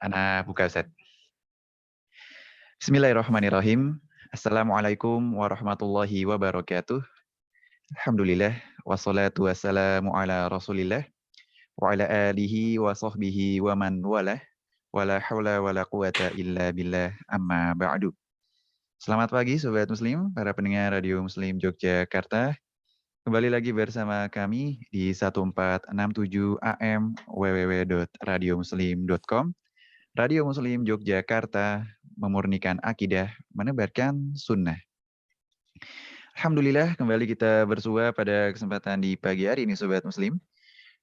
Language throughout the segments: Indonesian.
Ana buka set. Bismillahirrahmanirrahim. Assalamualaikum warahmatullahi wabarakatuh. Alhamdulillah wassalatu wassalamu ala Rasulillah wa ala alihi wa sahbihi wa man walah. Wala haula wala quwata illa billah amma ba'du. Selamat pagi sobat muslim, para pendengar Radio Muslim Yogyakarta. Kembali lagi bersama kami di 1467 AM www.radiomuslim.com. Radio Muslim Yogyakarta memurnikan akidah, menebarkan sunnah. Alhamdulillah kembali kita bersua pada kesempatan di pagi hari ini Sobat Muslim.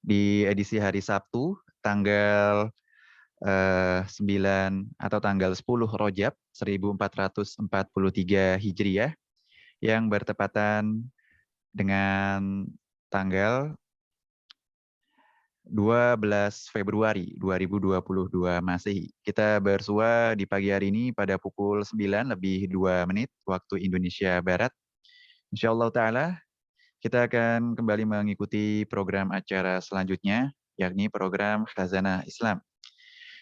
Di edisi hari Sabtu, tanggal 9 atau tanggal 10 Rajab 1443 Hijriah yang bertepatan dengan tanggal 12 Februari 2022 Masehi. Kita bersua di pagi hari ini pada pukul 9 lebih 2 menit waktu Indonesia Barat. Insyaallah Ta'ala kita akan kembali mengikuti program acara selanjutnya, yakni program Khazanah Islam.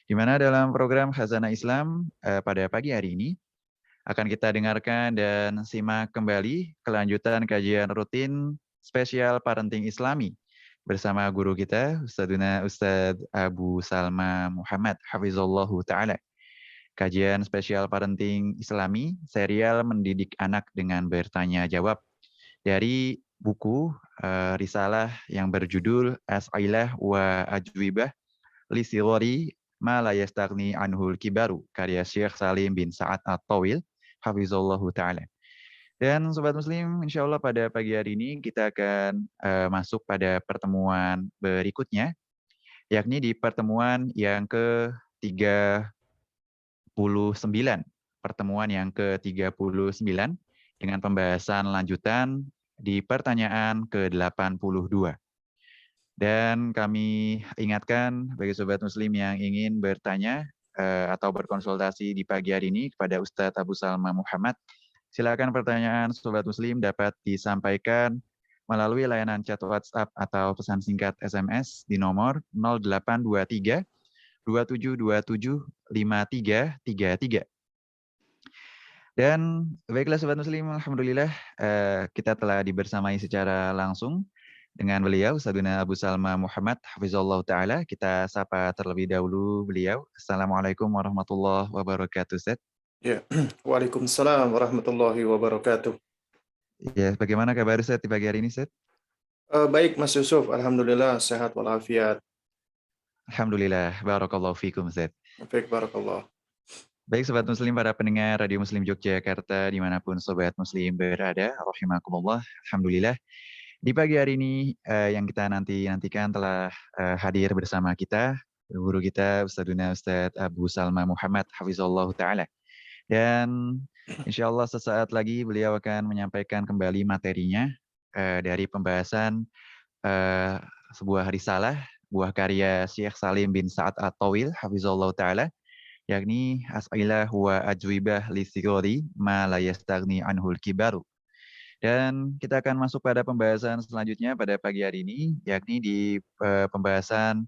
Di mana dalam program Khazanah Islam pada pagi hari ini akan kita dengarkan dan simak kembali kelanjutan kajian rutin spesial parenting Islami bersama guru kita, Ustadz Abu Salma Muhammad, Hafizallahu Ta'ala. Kajian spesial parenting Islami, serial mendidik anak dengan bertanya jawab dari buku risalah yang berjudul As'ilah wa Ajwibah li Sighari ma la yastagni anhul kibaru, karya Syekh Salim bin Sa'ad At-Tawil, Hafizallahu Ta'ala. Dan Sobat Muslim, insya Allah pada pagi hari ini kita akan masuk pada pertemuan berikutnya, yakni di pertemuan yang ke-39. Pertemuan yang ke-39 dengan pembahasan lanjutan di pertanyaan ke-82. Dan kami ingatkan bagi Sobat Muslim yang ingin bertanya atau berkonsultasi di pagi hari ini kepada Ustadz Abu Salma Muhammad, silakan pertanyaan Sobat Muslim dapat disampaikan melalui layanan chat WhatsApp atau pesan singkat SMS di nomor 0823 2727 5333. Dan baiklah Sobat Muslim, Alhamdulillah kita telah dibersamai secara langsung dengan beliau, Ustadzuna Abu Salma Muhammad, Hafizallahu Ta'ala. Kita sapa terlebih dahulu beliau. Assalamualaikum warahmatullahi wabarakatuh, Ustadz. Ya, Waalaikumsalam warahmatullahi wabarakatuh. Ya, bagaimana kabar Ustadz di pagi hari ini, Ustadz? Baik Mas Yusuf, Alhamdulillah sehat walafiat. Alhamdulillah, barakallahu fikum, Ustadz. Baik, barakallah. Baik Sobat Muslim, para pendengar Radio Muslim Yogyakarta, dimanapun Sobat Muslim berada, rahimakumullah, Alhamdulillah. Di pagi hari ini yang kita nantikan telah hadir bersama kita, guru kita Ustadzuna Ustadz Abu Salma Muhammad, Hafizallahu Ta'ala. Dan insya Allah sesaat lagi beliau akan menyampaikan kembali materinya dari pembahasan sebuah risalah, buah karya Syekh Salim bin Sa'ad At-Tawil, Hafizallahu Ta'ala, yakni As'ilah wa Ajwibah li Sighari ma la yastagni anhul kibaru. Dan kita akan masuk pada pembahasan selanjutnya pada pagi hari ini, yakni di pembahasan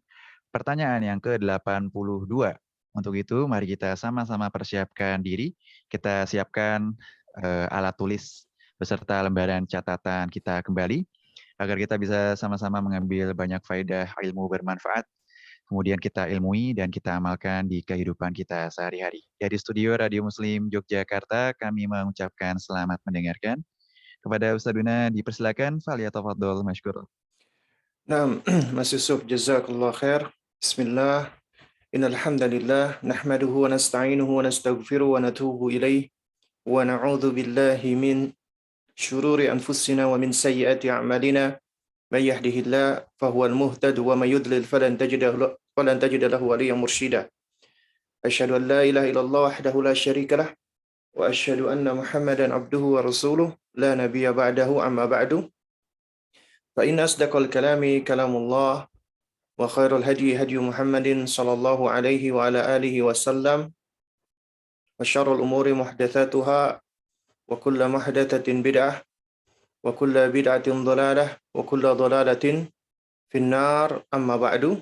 pertanyaan yang ke-82. Untuk itu, mari kita sama-sama persiapkan diri. Kita siapkan alat tulis beserta lembaran catatan kita kembali, agar kita bisa sama-sama mengambil banyak faedah ilmu bermanfaat. Kemudian kita ilmui dan kita amalkan di kehidupan kita sehari-hari. Dari studio Radio Muslim Yogyakarta, kami mengucapkan selamat mendengarkan. Kepada Ustadzuna dipersilakan, faliyatafadhol masykur. Nah, Mas Yusuf, jazakallah khair. Bismillah. Innal hamdalillah nahmaduhu wa nasta'inuhu wa nastaghfiruhu wa natubu ilaih wa na'udzu billahi min syururi anfusina wa min sayyiati a'malina. May yahdihillah fahuwal muhtad wa may yudlil falan tajida lahu waliyyan mursyida. Asyhadu an la ilaha illallah wahdahu la syarika lah wa asyhadu anna Muhammadan abduhu wa rasuluh la nabiyya ba'dahu amma ba'du. Fa inna asdaqal kalami kalamullah wa khairul hadi hadi Muhammadin sallallahu alaihi wa ala alihi wasallam wa syarrul umuri muhdatsatuha wa kullu muhdatsatin bid'ah wa kullu bid'atin dhalalah wa kullu dhalalatin finnar amma ba'du.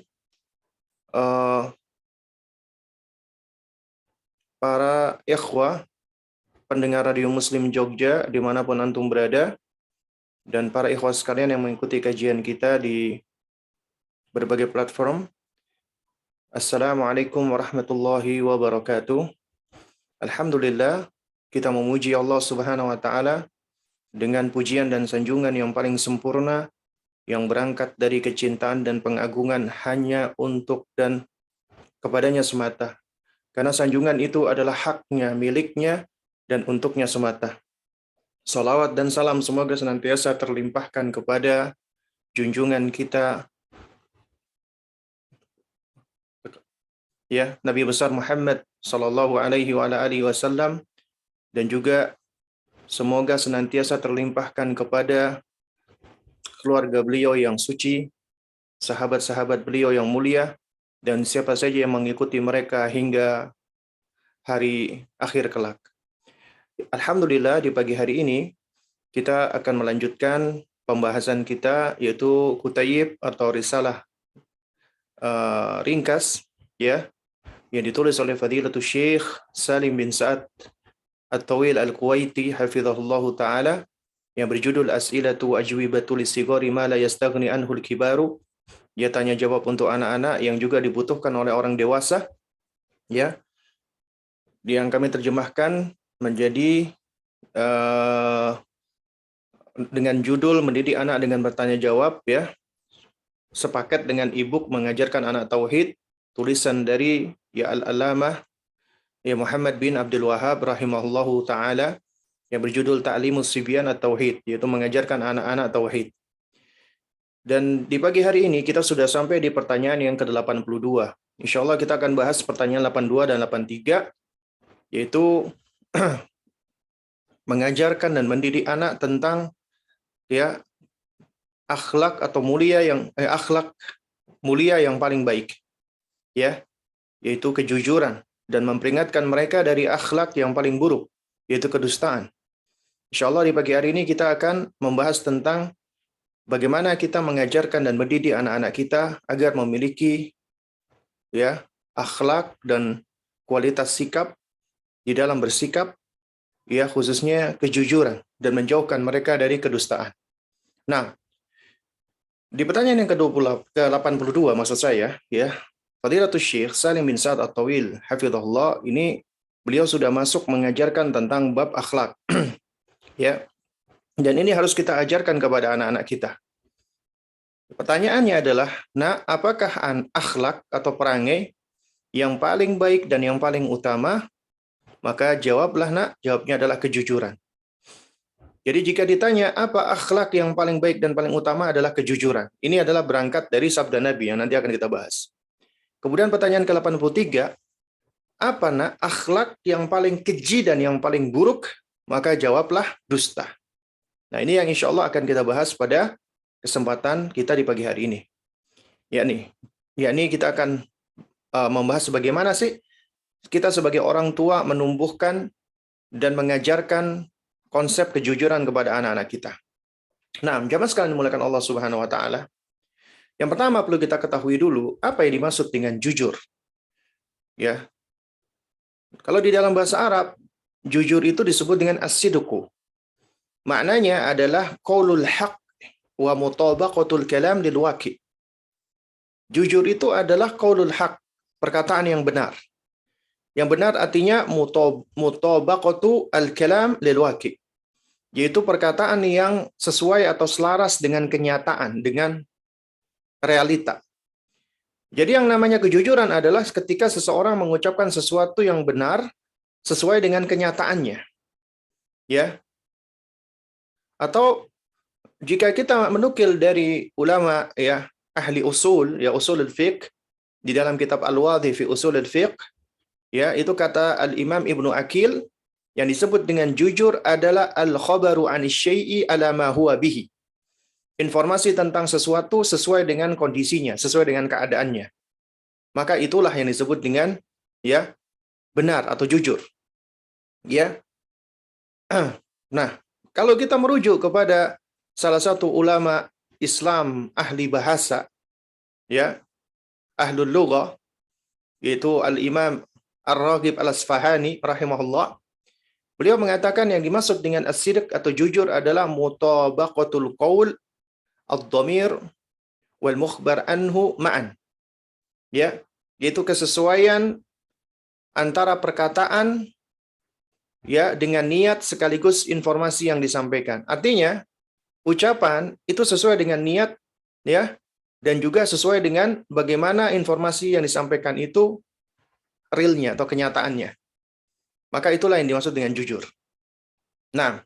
para ikhwah pendengar Radio Muslim Jogja dimanapun antum berada, dan para ikhwah sekalian yang mengikuti kajian kita di berbagai platform. Assalamualaikum warahmatullahi wabarakatuh. Alhamdulillah, kita memuji Allah Subhanahu wa taala dengan pujian dan sanjungan yang paling sempurna, yang berangkat dari kecintaan dan pengagungan hanya untuk dan kepadanya semata. Karena sanjungan itu adalah haknya, miliknya, dan untuknya semata. Salawat dan salam semoga senantiasa terlimpahkan kepada junjungan kita, ya, Nabi besar Muhammad sallallahu alaihi wa ala alihi wasallam, dan juga semoga senantiasa terlimpahkan kepada keluarga beliau yang suci, sahabat-sahabat beliau yang mulia, dan siapa saja yang mengikuti mereka hingga hari akhir kelak. Alhamdulillah, di pagi hari ini kita akan melanjutkan pembahasan kita, yaitu kutayib atau risalah ringkas, ya, yang ditulis oleh Fadilatul Syekh Salim bin Sa'ad At-Tawil Al-Kuwaiti hafizahullahu taala, yang berjudul As'ilatu wa Ajwibatu Lisigari ma la yastaghni anhu al-kibaru. Dia tanya jawab untuk anak-anak yang juga dibutuhkan oleh orang dewasa, ya. Yang kami terjemahkan menjadi dengan judul Mendidik Anak dengan Bertanya Jawab, ya. Sepakat dengan e-book Mengajarkan Anak Tauhid, tulisan dari ya Al-Alamah ya Muhammad bin Abdul Wahhab rahimahullahu taala, yang berjudul Ta'limus Sibyan At-Tauhid, yaitu mengajarkan anak-anak tauhid. Dan di pagi hari ini kita sudah sampai di pertanyaan yang ke-82. Insyaallah kita akan bahas pertanyaan 82 dan 83, yaitu mengajarkan dan mendidik anak tentang, ya, akhlak atau akhlak mulia yang paling baik, ya, yaitu kejujuran, dan memperingatkan mereka dari akhlak yang paling buruk, yaitu kedustaan. Insyaallah di pagi hari ini kita akan membahas tentang bagaimana kita mengajarkan dan mendidik anak-anak kita agar memiliki, ya, akhlak dan kualitas sikap di dalam bersikap, ya, khususnya kejujuran, dan menjauhkan mereka dari kedustaan. Nah, di pertanyaan yang ke-82 maksud saya, ya, Fadilatul Syekh Salim bin Sa'ad At-Tawil hafizahullah, ini beliau sudah masuk mengajarkan tentang bab akhlak. Ya. Dan ini harus kita ajarkan kepada anak-anak kita. Pertanyaannya adalah, nah, apakah akhlak atau perangai yang paling baik dan yang paling utama? Maka jawablah, nak, jawabnya adalah kejujuran. Jadi jika ditanya apa akhlak yang paling baik dan paling utama, adalah kejujuran. Ini adalah berangkat dari sabda Nabi yang nanti akan kita bahas. Kemudian pertanyaan ke-83, apa, nak, akhlak yang paling keji dan yang paling buruk? Maka jawablah dusta. Nah, ini yang insya Allah akan kita bahas pada kesempatan kita di pagi hari ini. Yakni kita akan membahas bagaimana sih kita sebagai orang tua menumbuhkan dan mengajarkan konsep kejujuran kepada anak-anak kita. Nah, jamaah sekalian dimuliakan Allah Subhanahu wa taala. Yang pertama perlu kita ketahui dulu apa yang dimaksud dengan jujur. Ya. Kalau di dalam bahasa Arab, jujur itu disebut dengan as-sidqu. Maknanya adalah qaulul haq wa mutabaqatul kalam lil waqi'. Jujur itu adalah qaulul haq, perkataan yang benar. Yang benar artinya mutabaqatu al-kalam lil waqi', yaitu perkataan yang sesuai atau selaras dengan kenyataan, dengan realita. Jadi yang namanya kejujuran adalah ketika seseorang mengucapkan sesuatu yang benar sesuai dengan kenyataannya. Ya. Atau jika kita menukil dari ulama, ya, ahli usul, ya, usul al-fiqh, di dalam kitab Al-Wadhi fi Usul al-Fiqh, ya, itu kata Al-Imam Ibnu Aqil, yang disebut dengan jujur adalah al-khabaru 'ani syai'i ala ma huwa bihi. Informasi tentang sesuatu sesuai dengan kondisinya, sesuai dengan keadaannya. Maka itulah yang disebut dengan, ya, benar atau jujur. Ya. Nah, kalau kita merujuk kepada salah satu ulama Islam ahli bahasa, ya, ahlul lughah, yaitu Al-Imam Ar-Raghib Al-Asfahani rahimahullah, beliau mengatakan yang dimaksud dengan as-sidq atau jujur adalah mutabaqatul qaul ad-dhamir wal mukhbar anhu ma'an. Ya, yaitu kesesuaian antara perkataan ya dengan niat sekaligus informasi yang disampaikan. Artinya, ucapan itu sesuai dengan niat ya, dan juga sesuai dengan bagaimana informasi yang disampaikan itu realnya atau kenyataannya. Maka itulah yang dimaksud dengan jujur. Nah,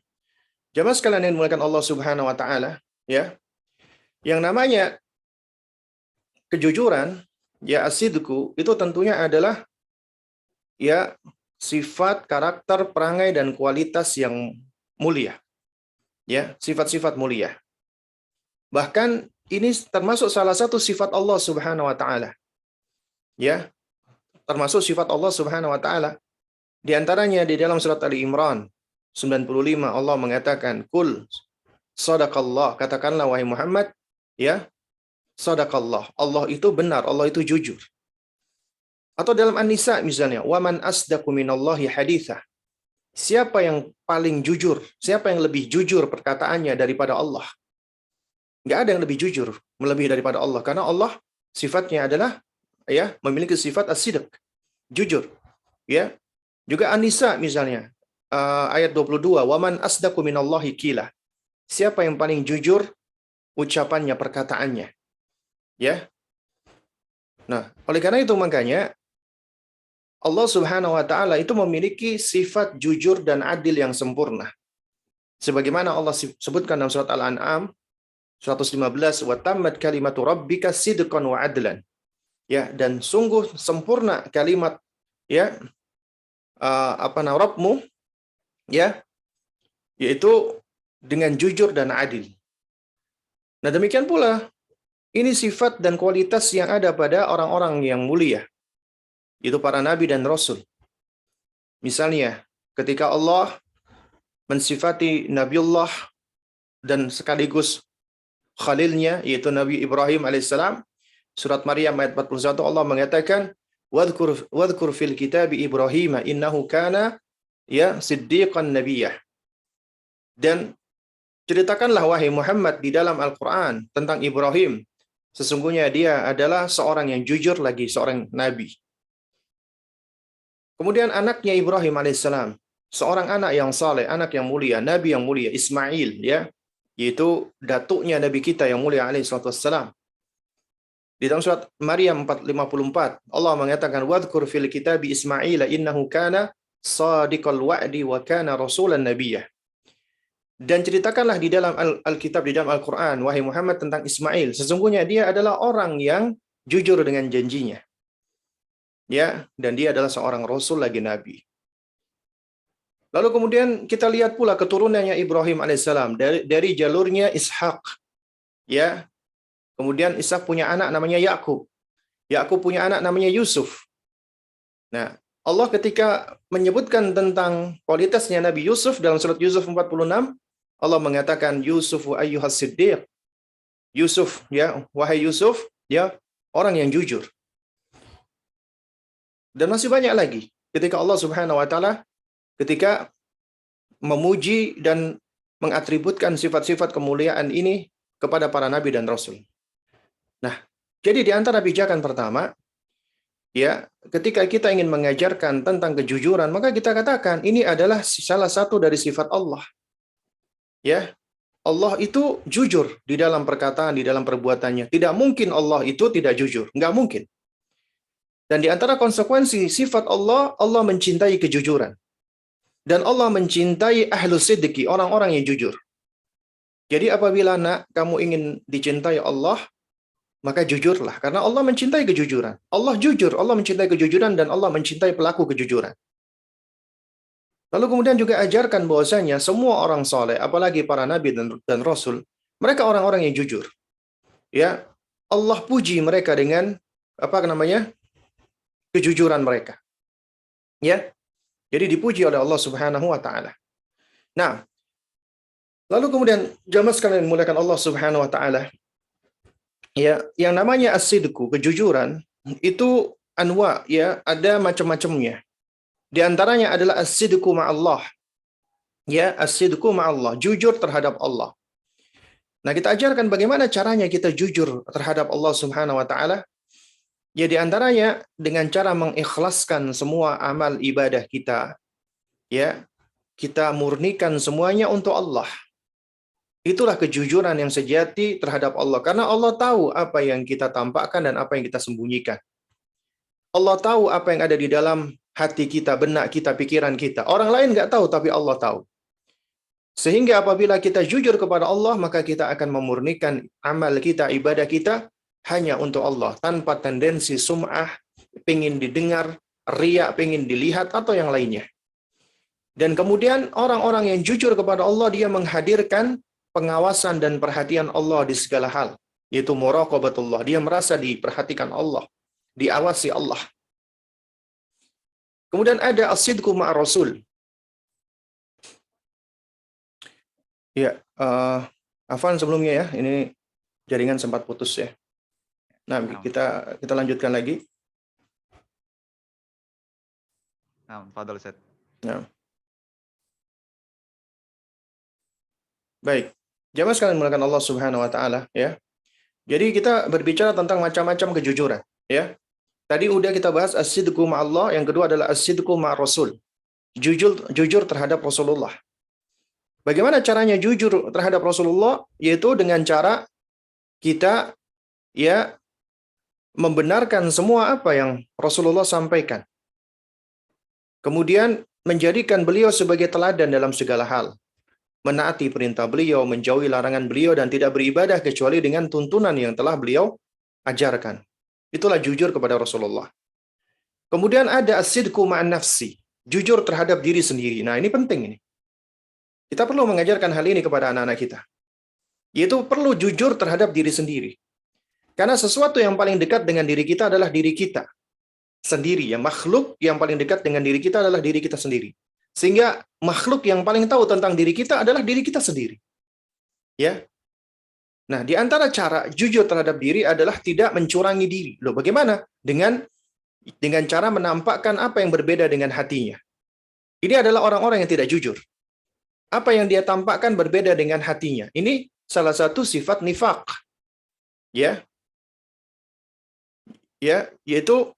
jamaah sekalian yang dimuliakan Allah Subhanahu wa taala, ya. Yang namanya kejujuran, ya as-sidqu, itu tentunya adalah ya sifat, karakter, perangai dan kualitas yang mulia. Ya, sifat-sifat mulia. Bahkan ini termasuk salah satu sifat Allah Subhanahu wa taala. Ya, termasuk sifat Allah Subhanahu wa taala. Di antaranya di dalam surat Ali Imran 95 Allah mengatakan, "Qul sadaqallah," katakanlah wahai Muhammad, ya, sadaqallah. Allah itu benar, Allah itu jujur. Atau dalam An-Nisa misalnya, "Wa man asdaqu minallahi haditha." Siapa yang paling jujur? Siapa yang lebih jujur perkataannya daripada Allah? Nggak ada yang lebih jujur melebihi daripada Allah, karena Allah sifatnya adalah ya memiliki sifat as-sidq, jujur. Ya. Juga An-Nisa misalnya ayat 22, "Wa man asdaqu minallahi qila." Siapa yang paling jujur ucapannya, perkataannya? Ya. Nah, oleh karena itu makanya Allah Subhanahu wa taala itu memiliki sifat jujur dan adil yang sempurna. Sebagaimana Allah sebutkan dalam surat Al-An'am 115, "Wa tammat kalimatu rabbika sidqan wa adlan." Ya, dan sungguh sempurna kalimat ya Rabbmu ya, yaitu dengan jujur dan adil. Nah, demikian pula ini sifat dan kualitas yang ada pada orang-orang yang mulia, itu para nabi dan rasul. Misalnya, ketika Allah mensifati Nabiullah dan sekaligus khalilnya, yaitu Nabi Ibrahim alaihissalam, surat Maryam ayat 41 Allah mengatakan, "Wadhkur fil kitabi Ibrahim innahu kana ya siddiqan nabiyyah." Dan ceritakanlah wahai Muhammad di dalam Al-Qur'an tentang Ibrahim, sesungguhnya dia adalah seorang yang jujur lagi seorang nabi. Kemudian anaknya Ibrahim alaihissalam, seorang anak yang saleh, anak yang mulia, nabi yang mulia, Ismail ya, yaitu datuknya nabi kita yang mulia alaihissalam. Di dalam surat Maryam 4:54 Allah mengatakan, "Wadhkur fil kitabi Ismail innahu kana shadiqal wa'di wa kana rasulan nabiyyah." Dan ceritakanlah di dalam Alkitab, di dalam Al-Qur'an, wahai Muhammad, tentang Ismail, sesungguhnya dia adalah orang yang jujur dengan janjinya. Ya, dan dia adalah seorang rasul lagi nabi. Lalu kemudian kita lihat pula keturunannya Ibrahim alaihissalam dari jalurnya Ishak. Ya. Kemudian Ishak punya anak namanya Yakub. Yakub punya anak namanya Yusuf. Nah, Allah ketika menyebutkan tentang kualitasnya Nabi Yusuf dalam surat Yusuf 46, Allah mengatakan, "Yusuf wa ayyuhas siddiq." Yusuf, ya, wahai Yusuf, ya, orang yang jujur. Dan masih banyak lagi ketika Allah Subhanahu wa taala ketika memuji dan mengatributkan sifat-sifat kemuliaan ini kepada para nabi dan rasul. Nah, jadi di antara pijakan pertama, ya, ketika kita ingin mengajarkan tentang kejujuran, maka kita katakan ini adalah salah satu dari sifat Allah. Ya, Allah itu jujur di dalam perkataan, di dalam perbuatannya. Tidak mungkin Allah itu tidak jujur, nggak mungkin. Dan di antara konsekuensi sifat Allah, Allah mencintai kejujuran. Dan Allah mencintai ahlus sidqi, orang-orang yang jujur. Jadi apabila kamu ingin dicintai Allah, maka jujurlah, karena Allah mencintai kejujuran. Allah jujur, Allah mencintai kejujuran, dan Allah mencintai pelaku kejujuran. Lalu kemudian juga ajarkan bahwasanya semua orang soleh, apalagi para nabi dan rasul, mereka orang-orang yang jujur. Ya, Allah puji mereka dengan kejujuran mereka. Ya, jadi dipuji oleh Allah Subhanahu wa taala. Nah, lalu kemudian jamaah sekalian dimuliakan Allah Subhanahu wa taala. Ya, yang namanya as-sidqu, kejujuran, itu anwa, ya, ada macam-macamnya. Di antaranya adalah as-sidqu ma'allah. Ya, as-sidqu ma'allah, jujur terhadap Allah. Nah, kita ajarkan bagaimana caranya kita jujur terhadap Allah Subhanahu wa taala. Ya, di antaranya dengan cara mengikhlaskan semua amal ibadah kita. Ya, kita murnikan semuanya untuk Allah. Itulah kejujuran yang sejati terhadap Allah. Karena Allah tahu apa yang kita tampakkan dan apa yang kita sembunyikan. Allah tahu apa yang ada di dalam hati kita, benak kita, pikiran kita. Orang lain nggak tahu, tapi Allah tahu. Sehingga apabila kita jujur kepada Allah, maka kita akan memurnikan amal kita, ibadah kita, hanya untuk Allah. Tanpa tendensi sum'ah, pengen didengar, riak, pengen dilihat, atau yang lainnya. Dan kemudian orang-orang yang jujur kepada Allah, dia menghadirkan pengawasan dan perhatian Allah di segala hal. Yaitu muraqabatullah. Dia merasa diperhatikan Allah. Diawasi Allah. Kemudian ada as-sidqu ma'a Rasul. Ya, Afan sebelumnya ya, ini jaringan sempat putus ya. Nah, kita lanjutkan lagi. Nah, Fadal Ustaz. Nah. Baik. Jamaah sekalian mulakan Allah Subhanahu wa taala ya. Jadi kita berbicara tentang macam-macam kejujuran ya. Tadi udah kita bahas as-sidqu ma'allah, yang kedua adalah as-sidqu ma'a Rasul. Jujur terhadap Rasulullah. Bagaimana caranya jujur terhadap Rasulullah? Yaitu dengan cara kita ya membenarkan semua apa yang Rasulullah sampaikan. Kemudian menjadikan beliau sebagai teladan dalam segala hal. Menaati perintah beliau, menjauhi larangan beliau, dan tidak beribadah kecuali dengan tuntunan yang telah beliau ajarkan. Itulah jujur kepada Rasulullah. Kemudian ada as-sidqu ma'an nafsi. Jujur terhadap diri sendiri. Nah, ini penting ini. Kita perlu mengajarkan hal ini kepada anak-anak kita. Yaitu perlu jujur terhadap diri sendiri. Karena sesuatu yang paling dekat dengan diri kita adalah diri kita sendiri. Ya, makhluk yang paling dekat dengan diri kita adalah diri kita sendiri. Sehingga makhluk yang paling tahu tentang diri kita adalah diri kita sendiri. Ya. Nah, di antara cara jujur terhadap diri adalah tidak mencurangi diri. Loh, bagaimana? Dengan cara menampakkan apa yang berbeda dengan hatinya. Ini adalah orang-orang yang tidak jujur. Apa yang dia tampakkan berbeda dengan hatinya. Ini salah satu sifat nifaq. Ya. Ya, yaitu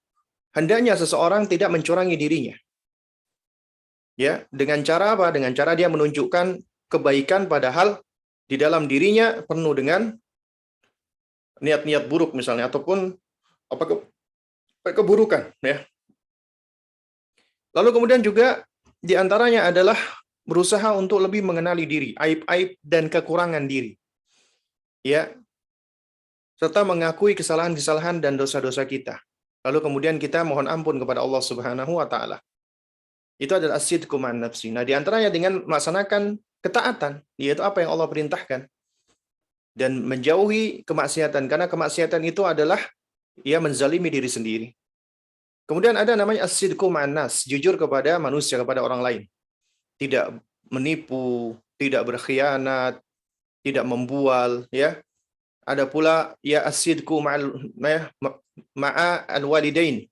hendaknya seseorang tidak mencurangi dirinya. Ya, dengan cara apa? Dengan cara dia menunjukkan kebaikan padahal di dalam dirinya penuh dengan niat-niat buruk misalnya, ataupun keburukan ya. Lalu kemudian juga di antaranya adalah berusaha untuk lebih mengenali diri, aib-aib dan kekurangan diri. Ya. Serta mengakui kesalahan-kesalahan dan dosa-dosa kita. Lalu kemudian kita mohon ampun kepada Allah Subhanahu wa taala. Itu adalah as-sidqu ma'an nafsi. Nah, di antaranya dengan melaksanakan ketaatan, yaitu apa yang Allah perintahkan. Dan menjauhi kemaksiatan, karena kemaksiatan itu adalah ia menzalimi diri sendiri. Kemudian ada namanya as-sidqu ma'an nas, jujur kepada manusia, kepada orang lain. Tidak menipu, tidak berkhianat, tidak membual, ya. Ada pula ya as-sidqu ma'a al-walidain.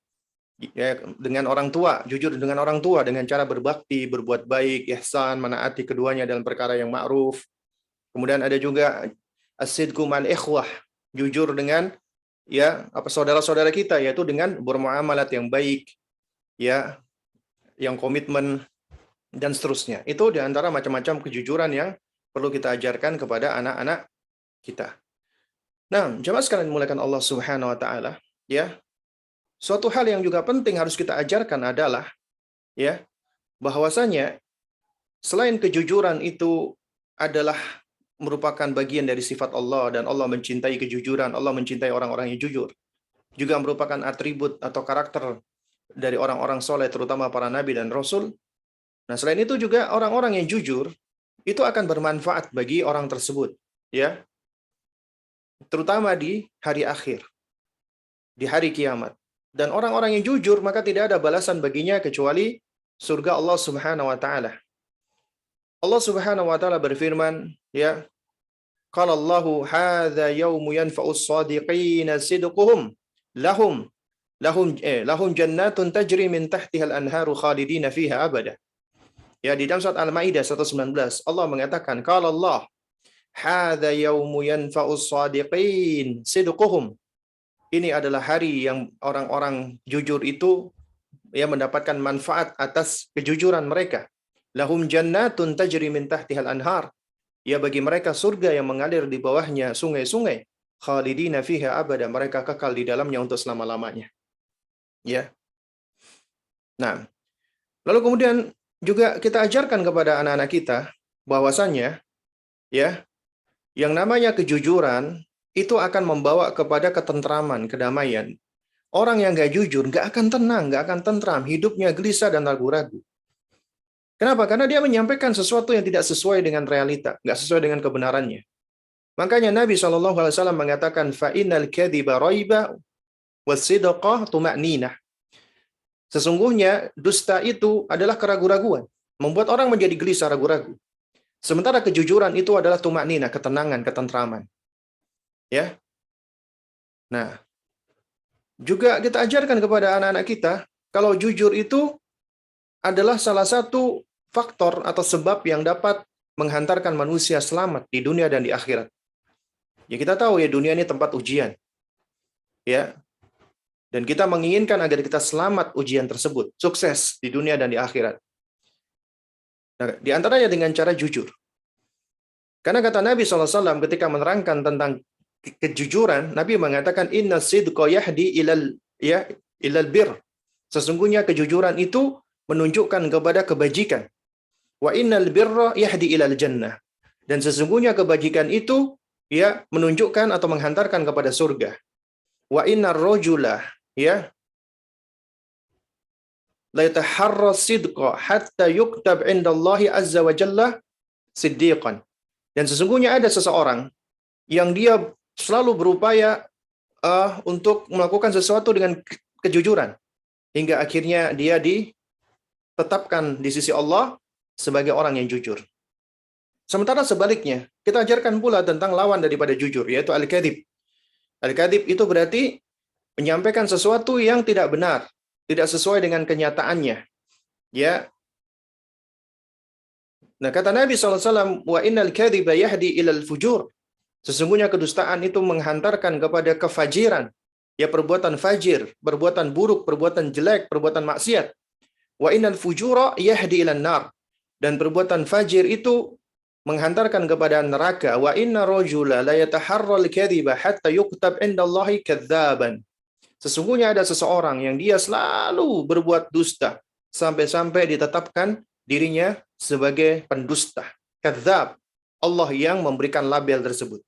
Ya, dengan orang tua, jujur dengan orang tua dengan cara berbakti, berbuat baik, ihsan, menaati keduanya dalam perkara yang ma'ruf. Kemudian ada juga as-sidqu ma'al ikhwah, jujur dengan ya apa saudara-saudara kita, yaitu dengan bermuamalat yang baik, ya, yang komitmen dan seterusnya. Itu di antara macam-macam kejujuran yang perlu kita ajarkan kepada anak-anak kita. Nah, jemaah sekalian dimuliakan Allah Subhanahu wa taala, ya. Suatu hal yang juga penting harus kita ajarkan adalah ya bahwasanya selain kejujuran itu adalah merupakan bagian dari sifat Allah dan Allah mencintai kejujuran, Allah mencintai orang-orang yang jujur. Juga merupakan atribut atau karakter dari orang-orang soleh, terutama para nabi dan rasul. Nah, selain itu juga orang-orang yang jujur itu akan bermanfaat bagi orang tersebut, ya. Terutama di hari akhir, di hari kiamat. Dan orang-orang yang jujur maka tidak ada balasan baginya kecuali surga Allah Subhanahu wa taala. Allah Subhanahu wa taala berfirman, ya, qala Allahu hadza yaumu yanfa'us shadiqina sidquhum lahum lahum jannatun tajri min tahtiha al-anharu khalidina fiha abada. Ya, di dalam surat Al-Maidah 119 Allah mengatakan, qala Allah hadza yaumu yanfa'us shadiqin sidquhum. Ini adalah hari yang orang-orang jujur itu ya mendapatkan manfaat atas kejujuran mereka. Lahum jannatun tajri min tahtihal anhar. Ya, bagi mereka surga yang mengalir di bawahnya sungai-sungai. Khalidina fiha abada. Mereka kekal di dalamnya untuk selama-lamanya. Ya. Nah, lalu kemudian juga kita ajarkan kepada anak-anak kita bahwasannya ya, yang namanya kejujuran itu akan membawa kepada ketentraman, kedamaian. Orang yang nggak jujur nggak akan tenang, nggak akan tentram, hidupnya gelisah dan ragu-ragu. Kenapa? Karena dia menyampaikan sesuatu yang tidak sesuai dengan realita, nggak sesuai dengan kebenarannya. Makanya Nabi SAW mengatakan, fa'inal kadhiba raiba wasidqa tuma'ninah. Sesungguhnya dusta itu adalah keraguan-raguan, membuat orang menjadi gelisah, ragu-ragu. Sementara kejujuran itu adalah tuma'ninah, ketenangan, ketentraman. Ya. Nah, juga kita ajarkan kepada anak-anak kita, kalau jujur itu adalah salah satu faktor atau sebab yang dapat menghantarkan manusia selamat di dunia dan di akhirat. Ya, kita tahu ya, dunia ini tempat ujian. Ya. Dan kita menginginkan agar kita selamat ujian tersebut, sukses di dunia dan di akhirat. Nah, di antaranya dengan cara jujur. Karena kata Nabi SAW ketika menerangkan tentang kejujuran, Nabi mengatakan inna sidqa yahdi ilal bir. Sesungguhnya kejujuran itu menunjukkan kepada kebajikan. Wa innal birra yahdi ilal jannah. Dan sesungguhnya kebajikan itu ya menunjukkan atau menghantarkan kepada surga. Wa innar rajula ya la yataharra sidqa hatta yuktab indallahi azza wa jalla siddiqan. Dan sesungguhnya ada seseorang yang dia selalu berupaya untuk melakukan sesuatu dengan kejujuran hingga akhirnya dia ditetapkan di sisi Allah sebagai orang yang jujur. Sementara sebaliknya, kita ajarkan pula tentang lawan daripada jujur, yaitu al-kadzib. Al-kadzib itu berarti menyampaikan sesuatu yang tidak benar, tidak sesuai dengan kenyataannya. Ya. Nah, kata Nabi SAW, wa innal kadziba yahdi ilal fujur. Sesungguhnya kedustaan itu menghantarkan kepada kefajiran. Ya, perbuatan fajir, perbuatan buruk, perbuatan jelek, perbuatan maksiat. Wa innal fujura yahdi ilan nar. Dan perbuatan fajir itu menghantarkan kepada neraka. Wa inna rajula la yataharral kadhiba hatta yuktab indallahi kadzaban. Sesungguhnya ada seseorang yang dia selalu berbuat dusta sampai-sampai ditetapkan dirinya sebagai pendusta. Kadzab. Allah yang memberikan label tersebut.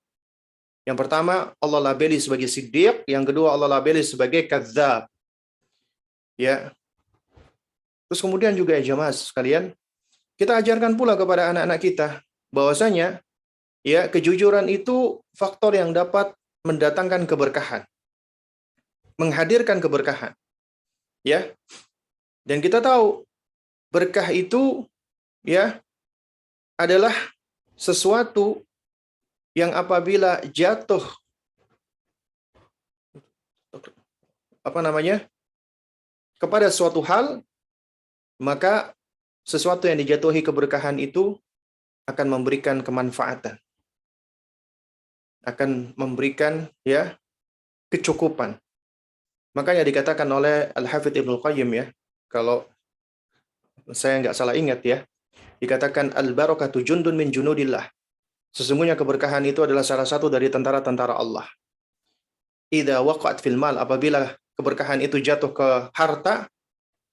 Yang pertama, Allah labeli sebagai siddiq, yang kedua Allah labeli sebagai kadzab. Ya. Terus kemudian juga ya jemaah sekalian, kita ajarkan pula kepada anak-anak kita bahwasanya ya kejujuran itu faktor yang dapat mendatangkan keberkahan. Menghadirkan keberkahan. Ya. Dan kita tahu berkah itu ya adalah sesuatu yang apabila jatuh kepada suatu hal, maka sesuatu yang dijatuhi keberkahan itu akan memberikan kemanfaatan, akan memberikan ya kecukupan. Makanya dikatakan oleh Al-Hafidz Ibnu Qayyim ya, kalau saya nggak salah ingat ya, dikatakan al-barakatu jundun min junudillah. Sesungguhnya keberkahan itu adalah salah satu dari tentara-tentara Allah. Idza waqa'at fil mal, apabila keberkahan itu jatuh ke harta,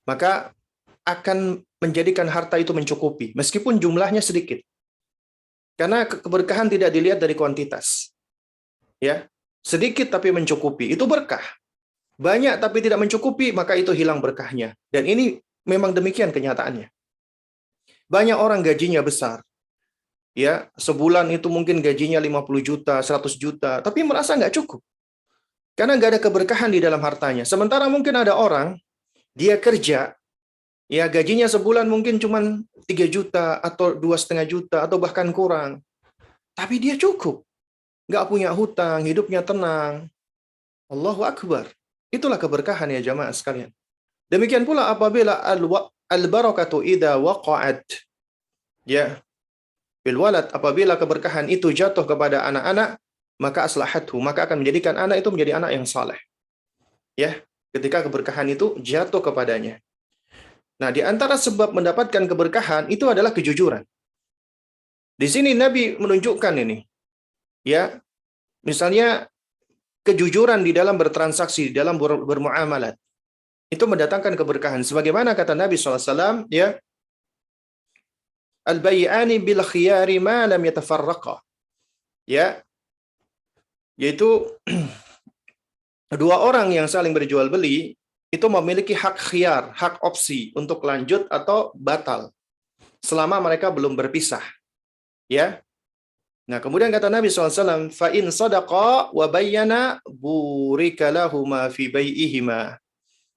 maka akan menjadikan harta itu mencukupi meskipun jumlahnya sedikit. Karena keberkahan tidak dilihat dari kuantitas. Ya, sedikit tapi mencukupi, itu berkah. Banyak tapi tidak mencukupi, maka itu hilang berkahnya. Dan ini memang demikian kenyataannya. Banyak orang gajinya besar. Ya, sebulan itu mungkin gajinya 50 juta, 100 juta, tapi merasa nggak cukup. Karena nggak ada keberkahan di dalam hartanya. Sementara mungkin ada orang, dia kerja, ya gajinya sebulan mungkin cuma 3 juta, atau 2,5 juta, atau bahkan kurang. Tapi dia cukup. Nggak punya hutang, hidupnya tenang. Allahu Akbar. Itulah keberkahan ya jamaah sekalian. Demikian pula apabila al-barakatu idza waqa'at, ya, bil walad, apabila keberkahan itu jatuh kepada anak-anak, maka aslahathu, maka akan menjadikan anak itu menjadi anak yang saleh. Ya, ketika keberkahan itu jatuh kepadanya. Nah, di antara sebab mendapatkan keberkahan itu adalah kejujuran. Di sini Nabi menunjukkan ini, ya, misalnya kejujuran di dalam bertransaksi, di dalam bermuamalat, itu mendatangkan keberkahan. Sebagaimana kata Nabi SAW, ya, al-bay'ani bil khiyari ma lam yatafarraqa. Ya, yaitu dua orang yang saling berjual beli itu memiliki hak khiyar, hak opsi untuk lanjut atau batal selama mereka belum berpisah. Ya. Nah, kemudian kata Nabi SAW, fa in sadaqa wa bayyana burika lahuma fi bai'ihima.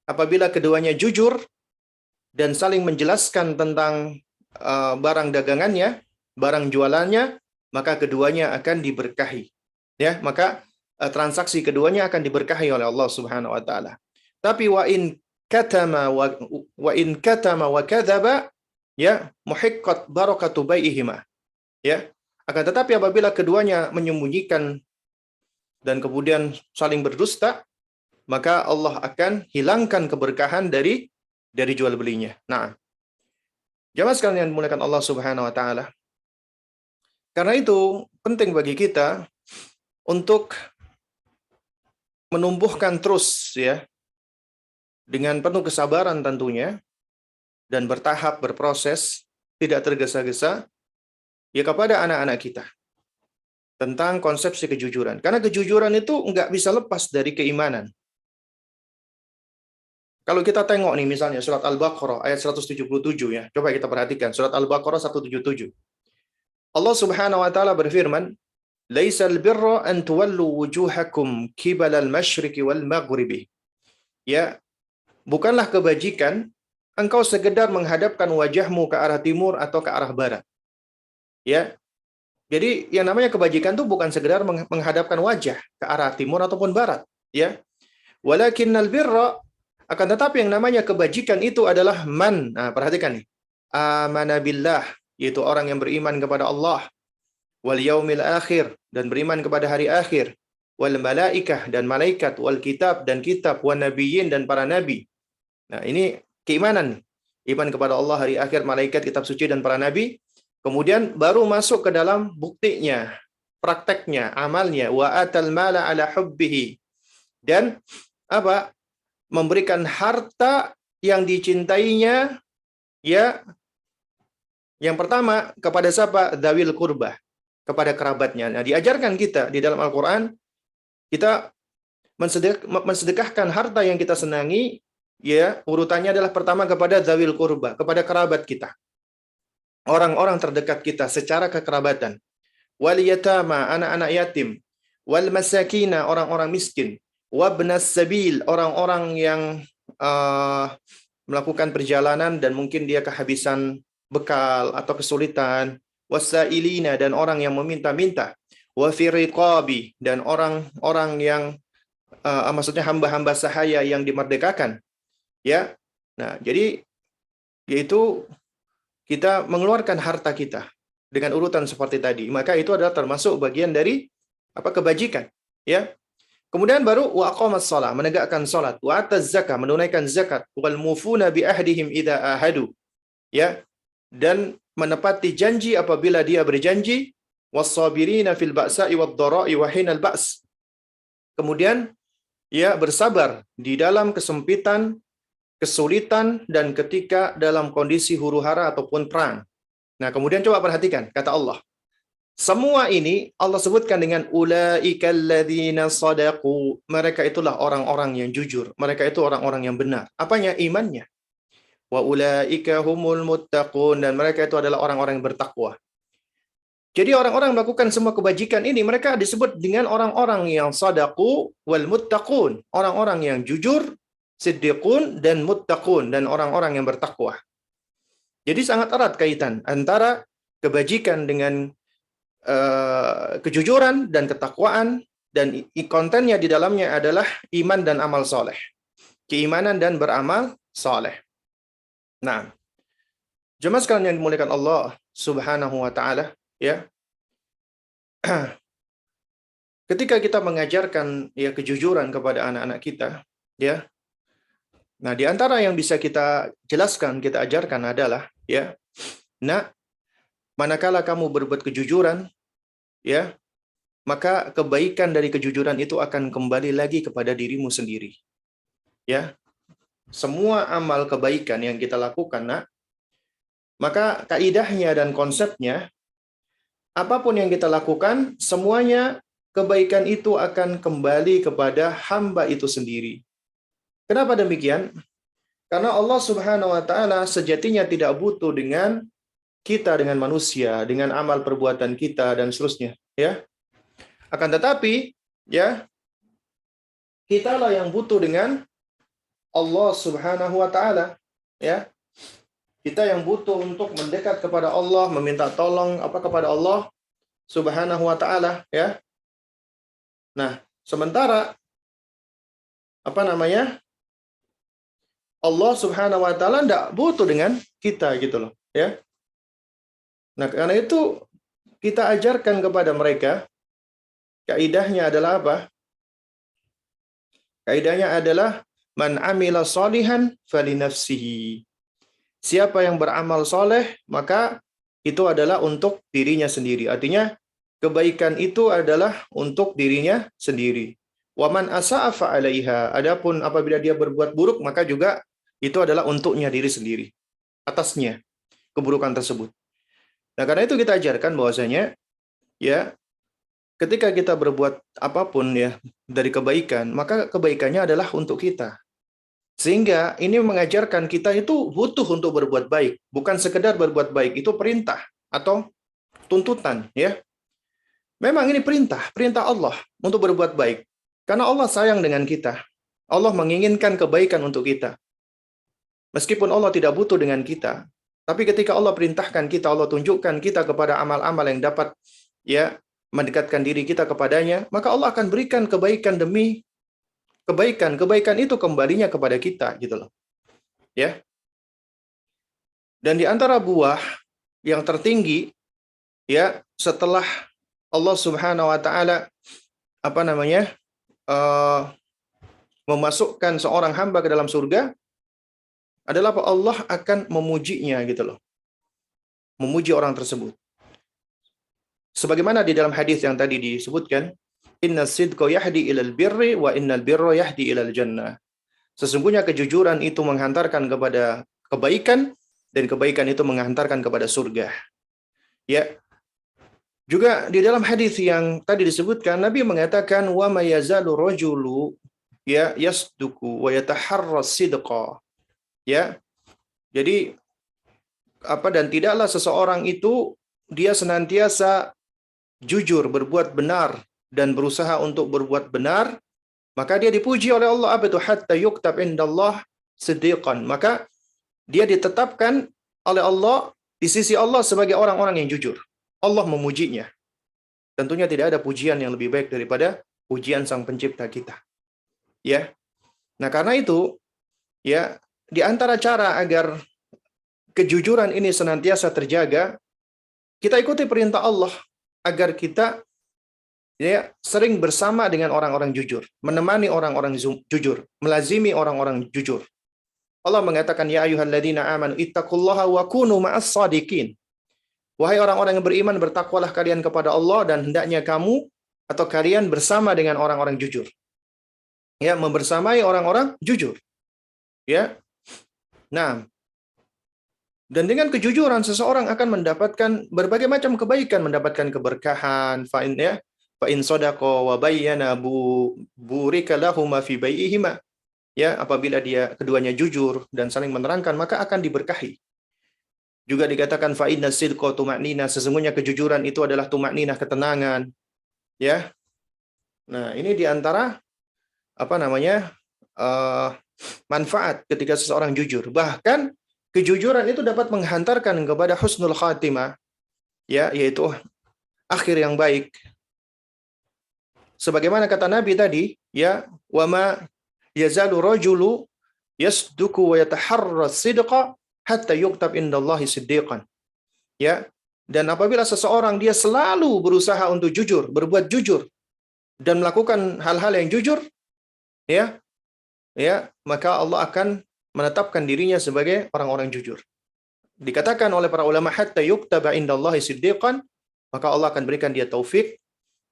Apabila keduanya jujur dan saling menjelaskan tentang barang dagangannya, barang jualannya, maka keduanya akan diberkahi. Ya, maka transaksi keduanya akan diberkahi oleh Allah Subhanahu wa taala. Tapi wa in katama wa kadzaba, ya, muhiqqat barakatu bai'ihima. Ya. Akan tetapi apabila keduanya menyembunyikan dan kemudian saling berdusta, maka Allah akan hilangkan keberkahan dari jual belinya. Nah, jamaah sekalian dimuliakan Allah Subhanahu wa taala. Karena itu penting bagi kita untuk menumbuhkan terus, ya, dengan penuh kesabaran tentunya, dan bertahap, berproses, tidak tergesa-gesa, ya, kepada anak-anak kita tentang konsepsi kejujuran. Karena kejujuran itu nggak bisa lepas dari keimanan. Kalau kita tengok nih misalnya surat Al-Baqarah ayat 177, ya. Coba kita perhatikan surat Al-Baqarah 177. Allah Subhanahu wa taala berfirman, "Laisal birra an tuwallu wujuhakum qibalal masyriqi wal maghribi." Ya, bukanlah kebajikan engkau sekedar menghadapkan wajahmu ke arah timur atau ke arah barat. Ya. Jadi yang namanya kebajikan itu bukan sekedar menghadapkan wajah ke arah timur ataupun barat, ya. Walakinnal birra, akan tetapi yang namanya kebajikan itu adalah man. Nah, perhatikan nih. Amana billah, yaitu orang yang beriman kepada Allah, wal yaumil akhir, dan beriman kepada hari akhir, wal malaikah, dan malaikat, wal kitab, dan kitab, wan nabiyyin, dan para nabi. Nah, ini keimanan nih. Iman kepada Allah, hari akhir, malaikat, kitab suci, dan para nabi. Kemudian baru masuk ke dalam buktinya, prakteknya, amalnya, wa atal mala ala hubbihi, dan apa? Memberikan harta yang dicintainya, ya. Yang pertama kepada siapa? Dzawil qurbah, kepada kerabatnya. Nah, diajarkan kita di dalam Al-Qur'an, kita mensedekahkan harta yang kita senangi, ya, urutannya adalah pertama kepada dzawil qurbah, kepada kerabat kita. Orang-orang terdekat kita secara kekerabatan. Wal yatama, anak-anak yatim. Wal masakina, orang-orang miskin. Wabnas sabil, orang-orang yang melakukan perjalanan dan mungkin dia kehabisan bekal atau kesulitan. Wasailina, dan orang yang meminta-minta. Wa fi riqabi, dan orang-orang yang maksudnya hamba-hamba sahaya yang dimerdekakan. Ya. Nah, jadi yaitu kita mengeluarkan harta kita dengan urutan seperti tadi, maka itu adalah termasuk bagian dari kebajikan, ya. Kemudian baru wa aqamas shalah, menegakkan salat, wa ataz zakah, menunaikan zakat, wal mufuna bi ahdihim idza ahadu, ya, dan menepati janji apabila dia berjanji, was-sabirina fil ba'sa'i wad-dhara'i wa hinal ba's. Kemudian, ya, bersabar di dalam kesempitan, kesulitan, dan ketika dalam kondisi huru-hara ataupun perang. Nah, kemudian coba perhatikan, kata Allah. Semua ini Allah sebutkan dengan ulaikal ladzina shadaqu. Mereka itulah orang-orang yang jujur. Mereka itu orang-orang yang benar. Apanya? Imannya. Wa ulaika humul muttaqun, dan mereka itu adalah orang-orang yang bertakwa. Jadi orang-orang melakukan semua kebajikan ini, mereka disebut dengan orang-orang yang shadaqu wal muttaqun. Orang-orang yang jujur, siddiqun, dan muttaqun, dan orang-orang yang bertakwa. Jadi sangat erat kaitan antara kebajikan dengan kejujuran dan ketakwaan, dan kontennya di dalamnya adalah iman dan amal soleh. Keimanan dan beramal soleh. Nah, jemaah sekalian yang dimuliakan Allah Subhanahu wa taala, ya. Ketika kita mengajarkan ya kejujuran kepada anak-anak kita, ya. Nah, di antara yang bisa kita jelaskan, kita ajarkan adalah ya, nah, manakala kamu berbuat kejujuran, ya, maka kebaikan dari kejujuran itu akan kembali lagi kepada dirimu sendiri. Ya, semua amal kebaikan yang kita lakukan, nah, maka kaidahnya dan konsepnya, apapun yang kita lakukan, semuanya kebaikan itu akan kembali kepada hamba itu sendiri. Kenapa demikian? Karena Allah Subhanahu wa taala sejatinya tidak butuh dengan kita, dengan manusia, dengan amal perbuatan kita dan seterusnya, ya. Akan tetapi, ya, kitalah yang butuh dengan Allah Subhanahu wa taala, ya. Kita yang butuh untuk mendekat kepada Allah, meminta tolong kepada Allah Subhanahu wa taala, ya. Nah, sementara Allah Subhanahu wa taala tidak butuh dengan kita gitu loh, ya. Nah, karena itu kita ajarkan kepada mereka, kaidahnya adalah apa? Kaidahnya adalah man amila sholihan falinafsihi. Siapa yang beramal soleh, maka itu adalah untuk dirinya sendiri. Artinya, kebaikan itu adalah untuk dirinya sendiri. Waman asa'a fa'alaiha. Adapun apabila dia berbuat buruk, maka juga itu adalah untuknya diri sendiri. Atasnya keburukan tersebut. Nah, karena itu kita ajarkan bahwasanya, ya, ketika kita berbuat apapun ya dari kebaikan, maka kebaikannya adalah untuk kita. Sehingga ini mengajarkan kita itu butuh untuk berbuat baik, bukan sekedar berbuat baik, itu perintah atau tuntutan, ya. Memang ini perintah Allah untuk berbuat baik. Karena Allah sayang dengan kita. Allah menginginkan kebaikan untuk kita. Meskipun Allah tidak butuh dengan kita, tapi ketika Allah perintahkan kita, Allah tunjukkan kita kepada amal-amal yang dapat ya mendekatkan diri kita kepadanya, maka Allah akan berikan kebaikan demi kebaikan. Kebaikan itu kembalinya kepada kita, gitu loh. Ya. Dan di antara buah yang tertinggi, ya, setelah Allah Subhanahu wa taala memasukkan seorang hamba ke dalam surga, adalah Allah akan memujinya, gitu loh. Memuji orang tersebut. Sebagaimana di dalam hadis yang tadi disebutkan, inna sidqa yahdi ilal birri wa innal birra yahdi ilal jannah. Sesungguhnya kejujuran itu menghantarkan kepada kebaikan, dan kebaikan itu menghantarkan kepada surga. Ya. Juga di dalam hadis yang tadi disebutkan, Nabi mengatakan, wa ma yazalu rajulu ya yasduku wa yataharras sidqa. Ya. Jadi dan tidaklah seseorang itu dia senantiasa jujur, berbuat benar dan berusaha untuk berbuat benar, maka dia dipuji oleh Allah hatta yuktab indallah siddiqan. Maka dia ditetapkan oleh Allah di sisi Allah sebagai orang-orang yang jujur. Allah memujinya. Tentunya tidak ada pujian yang lebih baik daripada pujian Sang Pencipta kita. Ya. Nah, karena itu, ya, di antara cara agar kejujuran ini senantiasa terjaga, kita ikuti perintah Allah agar kita ya sering bersama dengan orang-orang jujur, menemani orang-orang jujur, melazimi orang-orang jujur. Allah mengatakan, ya ayyuhalladzina amanu ittaqullaha wa kunu ma'as shadiqin. Wahai orang-orang yang beriman, bertakwalah kalian kepada Allah dan hendaknya kamu atau kalian bersama dengan orang-orang jujur. Ya, membersamai orang-orang jujur. Ya. Nah, dan dengan kejujuran seseorang akan mendapatkan berbagai macam kebaikan, mendapatkan keberkahan, fa in sadaqa wa bayyana burika lahum fi bai'ihima. Ya, apabila dia keduanya jujur dan saling menerangkan, maka akan diberkahi. Juga dikatakan fa inna sidqa tuma'nina, sesungguhnya kejujuran itu adalah tuma'ninah, ketenangan. Ya. Nah, ini di antara manfaat ketika seseorang jujur. Bahkan kejujuran itu dapat menghantarkan kepada husnul khatimah, ya, yaitu akhir yang baik. Sebagaimana kata Nabi tadi, ya, wa ma yazalu rajulu yasduku wa yataharra sidqa hatta yuktab indallahi siddiqan. Ya. Dan apabila seseorang dia selalu berusaha untuk jujur, berbuat jujur dan melakukan hal-hal yang jujur, ya, maka Allah akan menetapkan dirinya sebagai orang-orang jujur. Dikatakan oleh para ulama hatta yuktaba indallahi siddiqan, maka Allah akan berikan dia taufik,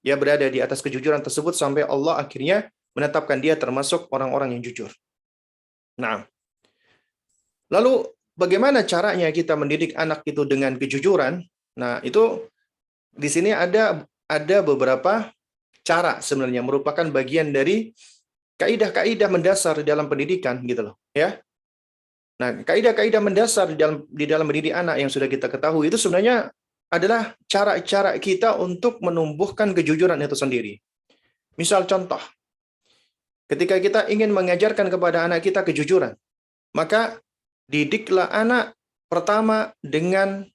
dia berada di atas kejujuran tersebut sampai Allah akhirnya menetapkan dia termasuk orang-orang yang jujur. Nah, lalu bagaimana caranya kita mendidik anak itu dengan kejujuran? Nah, itu di sini ada beberapa cara sebenarnya, merupakan bagian dari kaidah-kaidah mendasar dalam pendidikan gitu loh, ya. Nah, kaidah-kaidah mendasar di dalam mendidik anak yang sudah kita ketahui itu sebenarnya adalah cara-cara kita untuk menumbuhkan kejujuran itu sendiri. Misal contoh, ketika kita ingin mengajarkan kepada anak kita kejujuran, maka didiklah anak pertama dengan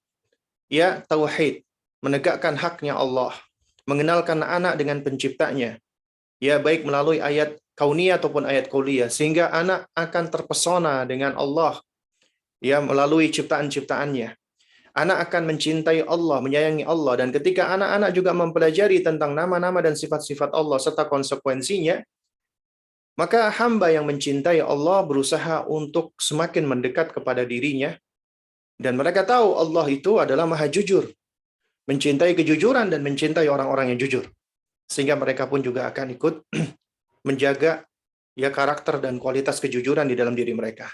tauhid, menegakkan haknya Allah, mengenalkan anak dengan penciptanya, baik melalui ayat kauniyah ataupun ayat qauliyah, sehingga anak akan terpesona dengan Allah, melalui ciptaan-ciptaannya. Anak akan mencintai Allah, menyayangi Allah, dan ketika anak-anak juga mempelajari tentang nama-nama dan sifat-sifat Allah serta konsekuensinya, maka hamba yang mencintai Allah berusaha untuk semakin mendekat kepada dirinya, dan mereka tahu Allah itu adalah maha jujur, mencintai kejujuran dan mencintai orang-orang yang jujur. Sehingga mereka pun juga akan ikut menjaga karakter dan kualitas kejujuran di dalam diri mereka.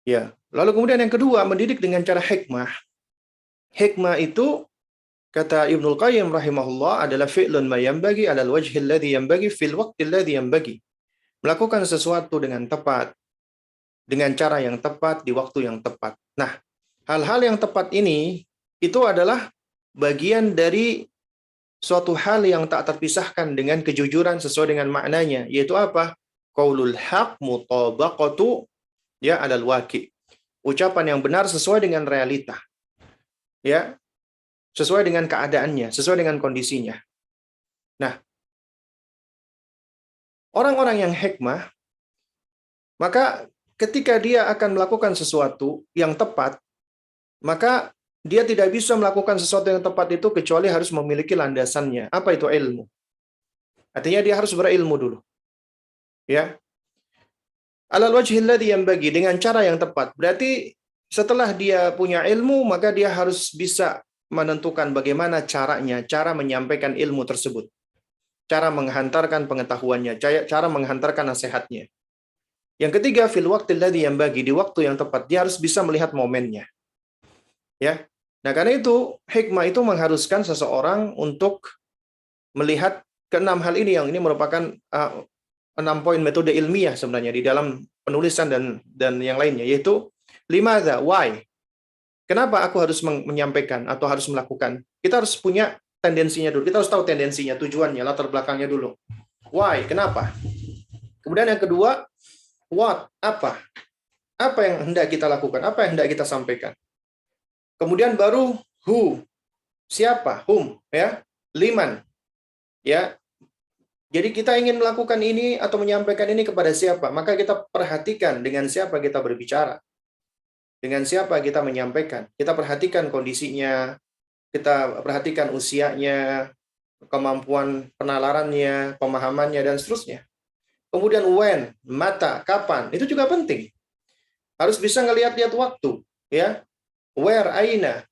Ya, lalu kemudian yang kedua, mendidik dengan cara hikmah. Hikmah itu kata Ibnul Qayyim rahimahullah adalah fi'lun ma yanbaghi 'alal wajhi alladhi yanbaghi fil waqti alladhi yanbaghi. Melakukan sesuatu dengan tepat, dengan cara yang tepat di waktu yang tepat. Nah, hal-hal yang tepat ini itu adalah bagian dari suatu hal yang tak terpisahkan dengan kejujuran sesuai dengan maknanya, yaitu apa? Qaulul haq mutabaqatu alal waqi. Ucapan yang benar sesuai dengan realita. Ya, sesuai dengan keadaannya, sesuai dengan kondisinya. Nah, orang-orang yang hikmah, maka ketika dia akan melakukan sesuatu yang tepat, maka dia tidak bisa melakukan sesuatu yang tepat itu kecuali harus memiliki landasannya. Apa itu ilmu? Artinya dia harus berilmu dulu. Ya. Alal wajhil ladzi yanbaghi, dengan cara yang tepat. Berarti setelah dia punya ilmu, maka dia harus bisa menentukan bagaimana caranya, cara menyampaikan ilmu tersebut. Cara menghantarkan pengetahuannya, cara menghantarkan nasihatnya. Yang ketiga, fil waqtil ladzi yanbaghi, di waktu yang tepat. Dia harus bisa melihat momennya. Ya. Nah, karena itu hikmah itu mengharuskan seseorang untuk melihat keenam hal ini, yang ini merupakan 6 poin metode ilmiah sebenarnya di dalam penulisan dan yang lainnya, yaitu limadza, why. Kenapa aku harus menyampaikan atau harus melakukan? Kita harus punya tendensinya dulu. Kita harus tahu tendensinya, tujuannya, latar belakangnya dulu. Why, kenapa? Kemudian yang kedua, what, apa? Apa yang hendak kita lakukan? Apa yang hendak kita sampaikan? Kemudian baru who, siapa, whom, liman. Ya. Jadi kita ingin melakukan ini atau menyampaikan ini kepada siapa? Maka kita perhatikan dengan siapa kita berbicara. Dengan siapa kita menyampaikan. Kita perhatikan kondisinya, kita perhatikan usianya, kemampuan penalarannya, pemahamannya, dan seterusnya. Kemudian when, mata, kapan, itu juga penting. Harus bisa ngelihat-lihat waktu, ya. Where, aina,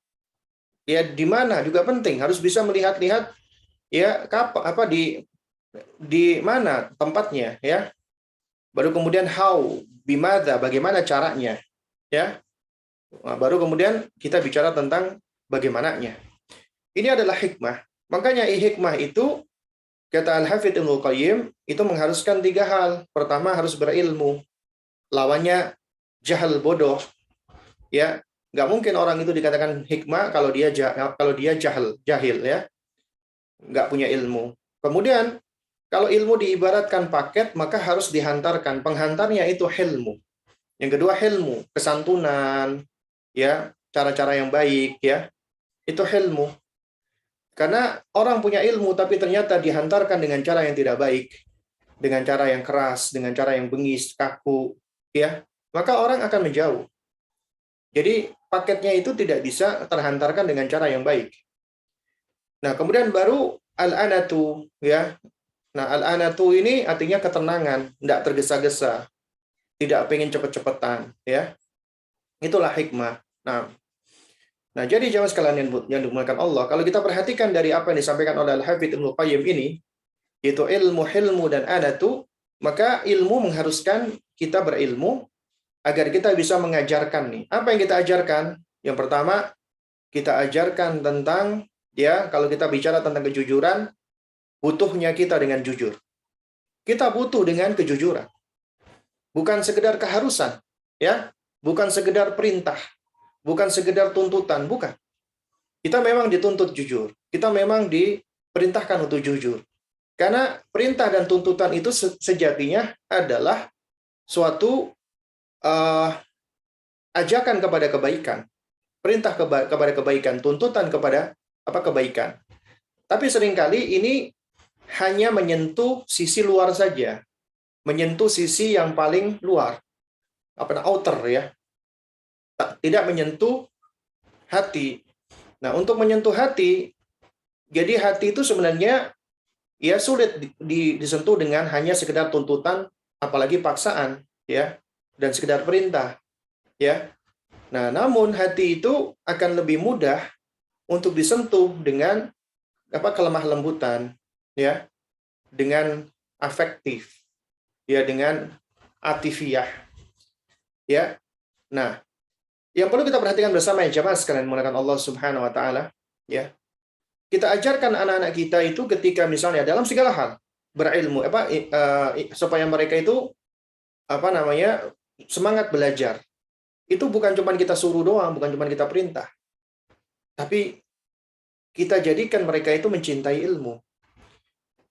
ya di mana juga penting. Harus bisa melihat-lihat, ya kapan, di mana tempatnya, ya. Baru kemudian how, bimada, bagaimana caranya, ya. Nah, baru kemudian kita bicara tentang bagaimananya. Ini adalah hikmah. Makanya hikmah itu, kata Al-Hafidz Ibnul Qayyim, itu mengharuskan 3 hal. Pertama, harus berilmu. Lawannya jahal, bodoh. Ya, nggak mungkin orang itu dikatakan hikmah kalau dia jahil, ya. Nggak punya ilmu. Kemudian kalau ilmu diibaratkan paket, maka harus dihantarkan. Penghantarnya itu hilmu. Yang kedua hilmu, kesantunan, ya, cara-cara yang baik, ya. Itu hilmu. Karena orang punya ilmu tapi ternyata dihantarkan dengan cara yang tidak baik, dengan cara yang keras, dengan cara yang bengis, kaku, ya, maka orang akan menjauh. Jadi paketnya itu tidak bisa terhantarkan dengan cara yang baik. Nah, kemudian baru al-anatu, ya. Nah, al-anatu ini artinya ketenangan, tidak tergesa-gesa, tidak pengen cepet-cepetan, ya. Itulah hikmah. Nah, jadi jamaah sekalian yang dimuliakan Allah, kalau kita perhatikan dari apa yang disampaikan oleh Al-Hafidz Ibnu Qayyim ini, yaitu ilmu, hilmu, dan anatu, maka ilmu mengharuskan kita berilmu agar kita bisa mengajarkan nih. Apa yang kita ajarkan? Yang pertama, kita ajarkan tentang, ya, kalau kita bicara tentang kejujuran, butuhnya kita dengan jujur. Kita butuh dengan kejujuran. Bukan sekedar keharusan, ya, bukan sekedar perintah, bukan sekedar tuntutan, bukan. Kita memang dituntut jujur. Kita memang diperintahkan untuk jujur. Karena perintah dan tuntutan itu sejatinya adalah suatu ajakan kepada kebaikan. Perintah kepada kebaikan, tuntutan kepada kebaikan. Tapi seringkali ini hanya menyentuh sisi luar saja. Menyentuh sisi yang paling luar. Outer, ya. Tidak menyentuh hati. Nah, untuk menyentuh hati, jadi hati itu sebenarnya ya sulit disentuh dengan hanya sekedar tuntutan, apalagi paksaan, ya, dan sekedar perintah, ya. Nah, namun hati itu akan lebih mudah untuk disentuh dengan kelemah lembutan, ya, dengan afektif, ya, dengan atifiyah, ya. Nah, yang perlu kita perhatikan bersama ya jemaah sekalian menggunakan Allah Subhanahu wa taala, ya. Kita ajarkan anak-anak kita itu ketika misalnya dalam segala hal berilmu supaya mereka itu semangat belajar. Itu bukan cuma kita suruh doang, bukan cuma kita perintah. Tapi kita jadikan mereka itu mencintai ilmu.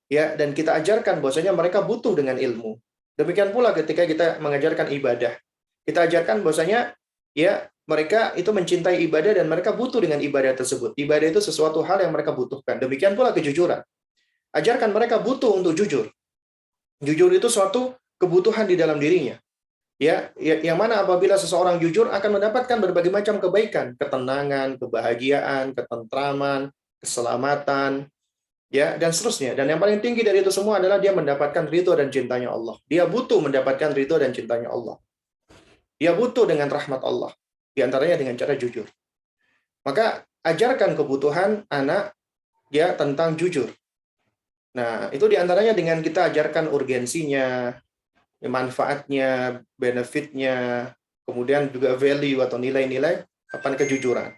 Ya, dan kita ajarkan bahwasanya mereka butuh dengan ilmu. Demikian pula ketika kita mengajarkan ibadah. Kita ajarkan bahwasanya ya mereka itu mencintai ibadah dan mereka butuh dengan ibadah tersebut. Ibadah itu sesuatu hal yang mereka butuhkan. Demikian pula kejujuran. Ajarkan mereka butuh untuk jujur. Jujur itu suatu kebutuhan di dalam dirinya. Ya, yang mana apabila seseorang jujur akan mendapatkan berbagai macam kebaikan, ketenangan, kebahagiaan, ketentraman, keselamatan, ya, dan seterusnya. Dan yang paling tinggi dari itu semua adalah dia mendapatkan ridho dan cintanya Allah. Dia butuh mendapatkan ridho dan cintanya Allah. Dia butuh dengan rahmat Allah. Di antaranya dengan cara jujur. Maka ajarkan kebutuhan anak ya tentang jujur. Nah, itu di antaranya dengan kita ajarkan urgensinya, manfaatnya, benefitnya, kemudian juga value atau nilai-nilai kejujuran.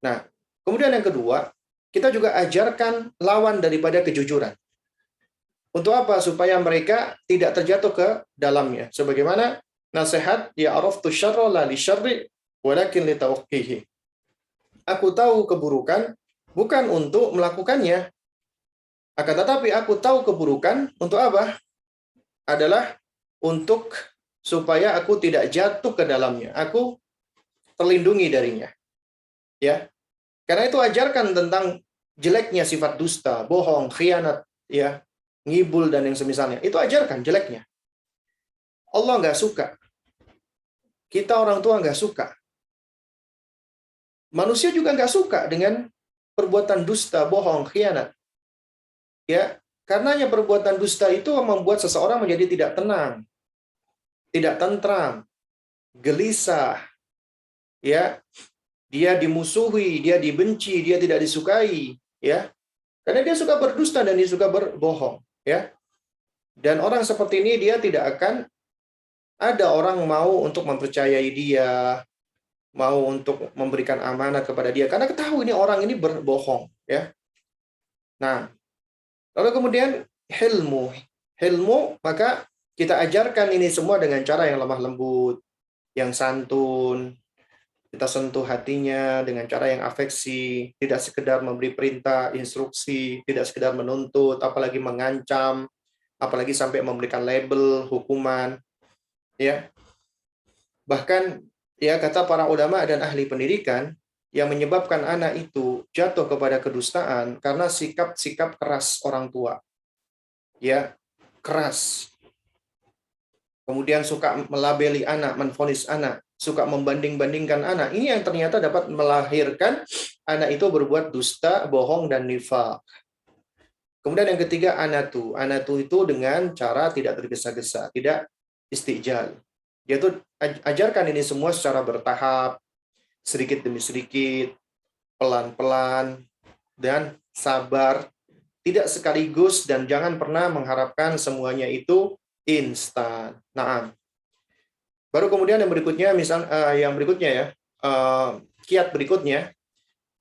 Nah, kemudian yang kedua, kita juga ajarkan lawan daripada kejujuran. Untuk apa? Supaya mereka tidak terjatuh ke dalamnya. Sebagaimana nasihat, ya araftu syarra la li syarri walakin li tawaqqihi. Aku tahu keburukan bukan untuk melakukannya. Akan tetapi aku tahu keburukan untuk apa? Adalah untuk supaya aku tidak jatuh ke dalamnya. Aku terlindungi darinya. Ya. Karena itu ajarkan tentang jeleknya sifat dusta, bohong, khianat, ya, ngibul dan yang semisalnya. Itu ajarkan jeleknya. Allah nggak suka. Kita orang tua nggak suka. Manusia juga nggak suka dengan perbuatan dusta, bohong, khianat. Ya, karenanya perbuatan dusta itu membuat seseorang menjadi tidak tenang, tidak tentram, gelisah, ya, dia dimusuhi, dia dibenci, dia tidak disukai, ya, karena dia suka berdusta dan dia suka berbohong, ya, dan orang seperti ini dia tidak akan ada orang mau untuk mempercayai dia, mau untuk memberikan amanat kepada dia, karena ketahui ini orang ini berbohong, ya. Nah, lalu kemudian hilmu, maka kita ajarkan ini semua dengan cara yang lemah lembut, yang santun. Kita sentuh hatinya dengan cara yang afeksi, tidak sekedar memberi perintah, instruksi, tidak sekedar menuntut, apalagi mengancam, apalagi sampai memberikan label, hukuman. Ya. Bahkan ya kata para ulama dan ahli pendidikan, yang menyebabkan anak itu jatuh kepada kedustaan karena sikap-sikap keras orang tua. Ya, keras. Kemudian suka melabeli anak, menvonis anak, suka membanding-bandingkan anak. Ini yang ternyata dapat melahirkan anak itu berbuat dusta, bohong, dan nifaq. Kemudian yang ketiga, anatu. Anatu itu dengan cara tidak tergesa-gesa, tidak istijal. Yaitu ajarkan ini semua secara bertahap, sedikit demi sedikit, pelan-pelan, dan sabar. Tidak sekaligus dan jangan pernah mengharapkan semuanya itu instan. Nah, baru kemudian yang berikutnya, kiat berikutnya,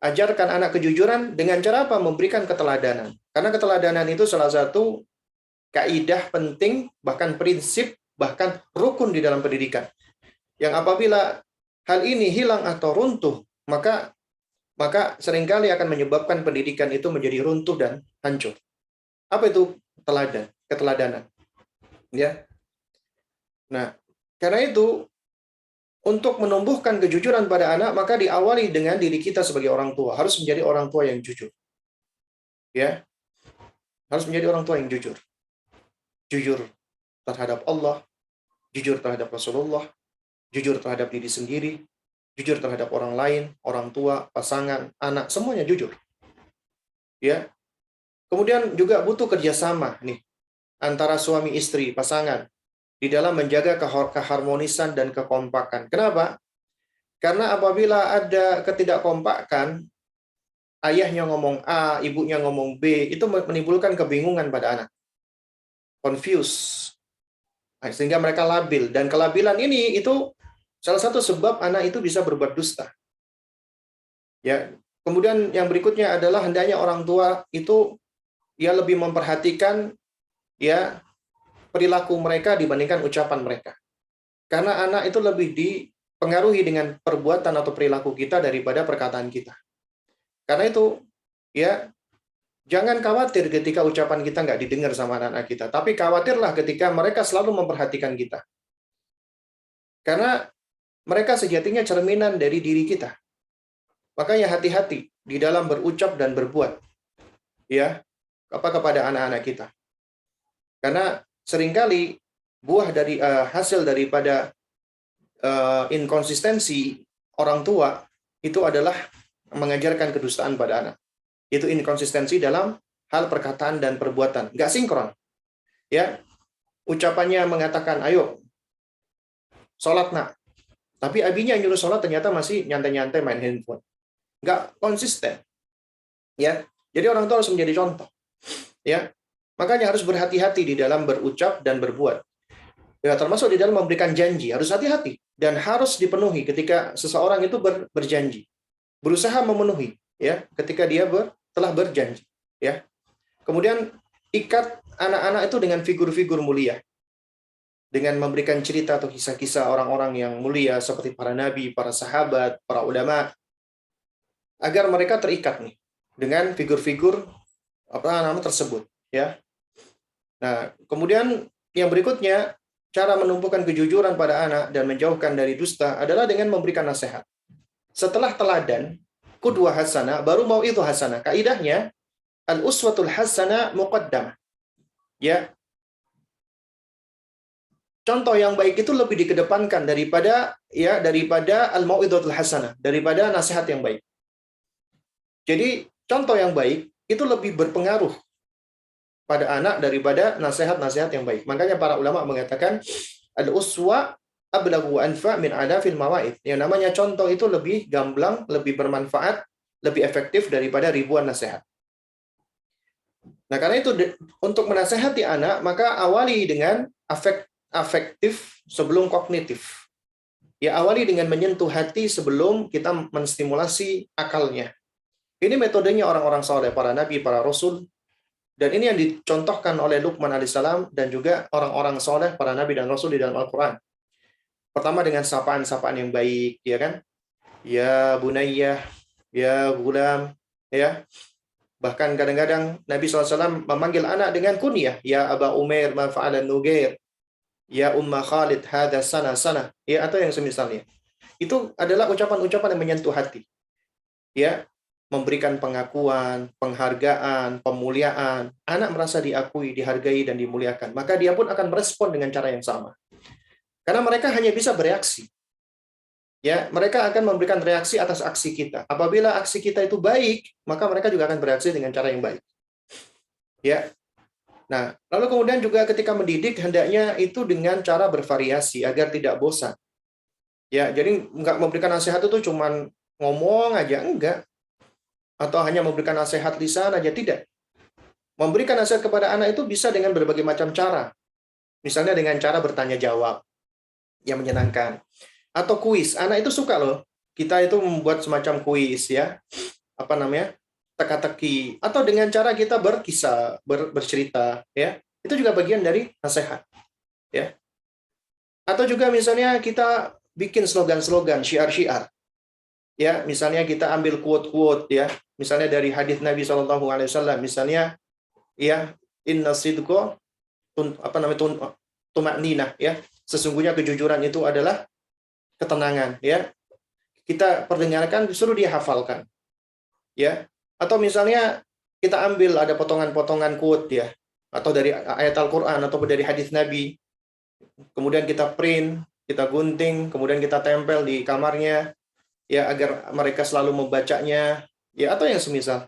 ajarkan anak kejujuran dengan cara apa? Memberikan keteladanan. Karena keteladanan itu salah satu kaidah penting, bahkan prinsip, bahkan rukun di dalam pendidikan. Yang apabila hal ini hilang atau runtuh, maka seringkali akan menyebabkan pendidikan itu menjadi runtuh dan hancur. Apa itu teladan? Keteladanan. Ya. Nah, karena itu untuk menumbuhkan kejujuran pada anak, maka diawali dengan diri kita sebagai orang tua. Harus menjadi orang tua yang jujur. Ya. Harus menjadi orang tua yang jujur. Jujur terhadap Allah, jujur terhadap Rasulullah, jujur terhadap diri sendiri, jujur terhadap orang lain, orang tua, pasangan, anak, semuanya jujur. Ya. Kemudian juga butuh kerjasama nih antara suami istri, pasangan, di dalam menjaga keharmonisan dan kekompakan. Kenapa? Karena apabila ada ketidakkompakan, ayahnya ngomong A, ibunya ngomong B, itu menimbulkan kebingungan pada anak. Confused. Sehingga mereka labil. Dan kelabilan ini itu salah satu sebab anak itu bisa berbuat dusta. Ya. Kemudian yang berikutnya adalah hendaknya orang tua itu dia lebih memperhatikan ya perilaku mereka dibandingkan ucapan mereka. Karena anak itu lebih dipengaruhi dengan perbuatan atau perilaku kita daripada perkataan kita. Karena itu, ya, jangan khawatir ketika ucapan kita nggak didengar sama anak-anak kita. Tapi khawatirlah ketika mereka selalu memperhatikan kita. Karena mereka sejatinya cerminan dari diri kita. Makanya hati-hati di dalam berucap dan berbuat. Ya, kepada anak-anak kita. Karena seringkali buah dari hasil daripada inkonsistensi orang tua itu adalah mengajarkan kedustaan pada anak. Itu inkonsistensi dalam hal perkataan dan perbuatan, nggak sinkron. Ya, ucapannya mengatakan, ayo sholat nak, tapi abinya nyuruh sholat ternyata masih nyantai-nyantai main handphone, nggak konsisten. Ya, jadi orang tua harus menjadi contoh. Ya, makanya harus berhati-hati di dalam berucap dan berbuat. Ya, termasuk di dalam memberikan janji, harus hati-hati dan harus dipenuhi ketika seseorang itu berjanji. Berusaha memenuhi ya ketika dia telah berjanji, ya. Kemudian ikat anak-anak itu dengan figur-figur mulia. Dengan memberikan cerita atau kisah-kisah orang-orang yang mulia seperti para nabi, para sahabat, para ulama agar mereka terikat nih dengan figur-figur tersebut, ya. Nah, kemudian yang berikutnya, cara menumbuhkan kejujuran pada anak dan menjauhkan dari dusta adalah dengan memberikan nasihat. Setelah teladan, qudwah hasanah, baru mau itu hasanah. Kaidahnya, al-uswatul hasanah muqaddamah. Ya. Contoh yang baik itu lebih dikedepankan daripada al-mau'izatul hasanah, daripada nasihat yang baik. Jadi, contoh yang baik itu lebih berpengaruh pada anak daripada nasihat-nasihat yang baik. Makanya para ulama mengatakan al-uswa ablaghu anfa min adafil mawaid. Yang namanya contoh itu lebih gamblang, lebih bermanfaat, lebih efektif daripada ribuan nasihat. Nah, karena itu untuk menasehati anak, maka awali dengan afektif sebelum kognitif. Ya, awali dengan menyentuh hati sebelum kita menstimulasi akalnya. Ini metodenya orang-orang soleh, para nabi, para rasul. Dan ini yang dicontohkan oleh Luqman alaihissalam dan juga orang-orang soleh, para nabi dan rasul di dalam Al-Quran. Pertama dengan sapaan-sapaan yang baik, ya kan? Ya bunayyah, ya gulam, ya. Bahkan kadang-kadang Nabi SAW memanggil anak dengan kunyah, ya Aba Umair, ma fa'alan Nugair, ya Umma Khalid, hadha sana, ya, atau yang semisalnya. Itu adalah ucapan-ucapan yang menyentuh hati. ya, memberikan pengakuan, penghargaan, pemuliaan, anak merasa diakui, dihargai, dan dimuliakan, maka dia pun akan merespon dengan cara yang sama. Karena mereka hanya bisa bereaksi. Ya, mereka akan memberikan reaksi atas aksi kita. Apabila aksi kita itu baik, maka mereka juga akan bereaksi dengan cara yang baik. Ya. Nah, lalu kemudian juga ketika mendidik hendaknya itu dengan cara bervariasi agar tidak bosan. Ya, jadi nggak memberikan nasihat itu cuman ngomong aja, enggak. Atau hanya memberikan nasihat lisan aja, tidak. Memberikan nasihat kepada anak itu bisa dengan berbagai macam cara. Misalnya dengan cara bertanya jawab yang menyenangkan. Atau kuis. Anak itu suka loh. Kita itu membuat semacam kuis ya. Apa namanya? Teka-teki. Atau dengan cara kita berkisah, bercerita ya. Itu juga bagian dari nasihat ya. Atau juga misalnya kita bikin slogan-slogan, syiar-syiar. Ya, misalnya kita ambil quote-quote ya. Misalnya dari hadis Nabi SAW, misalnya ya, inna sidqa tumakninah ya. Sesungguhnya kejujuran itu adalah ketenangan ya. Kita perdengarkan disuruh dia hafalkan. Ya. Atau misalnya kita ambil ada potongan-potongan quote ya, atau dari ayat Al-Qur'an atau dari hadis Nabi. Kemudian kita print, kita gunting, kemudian kita tempel di kamarnya ya agar mereka selalu membacanya ya, atau yang semisal.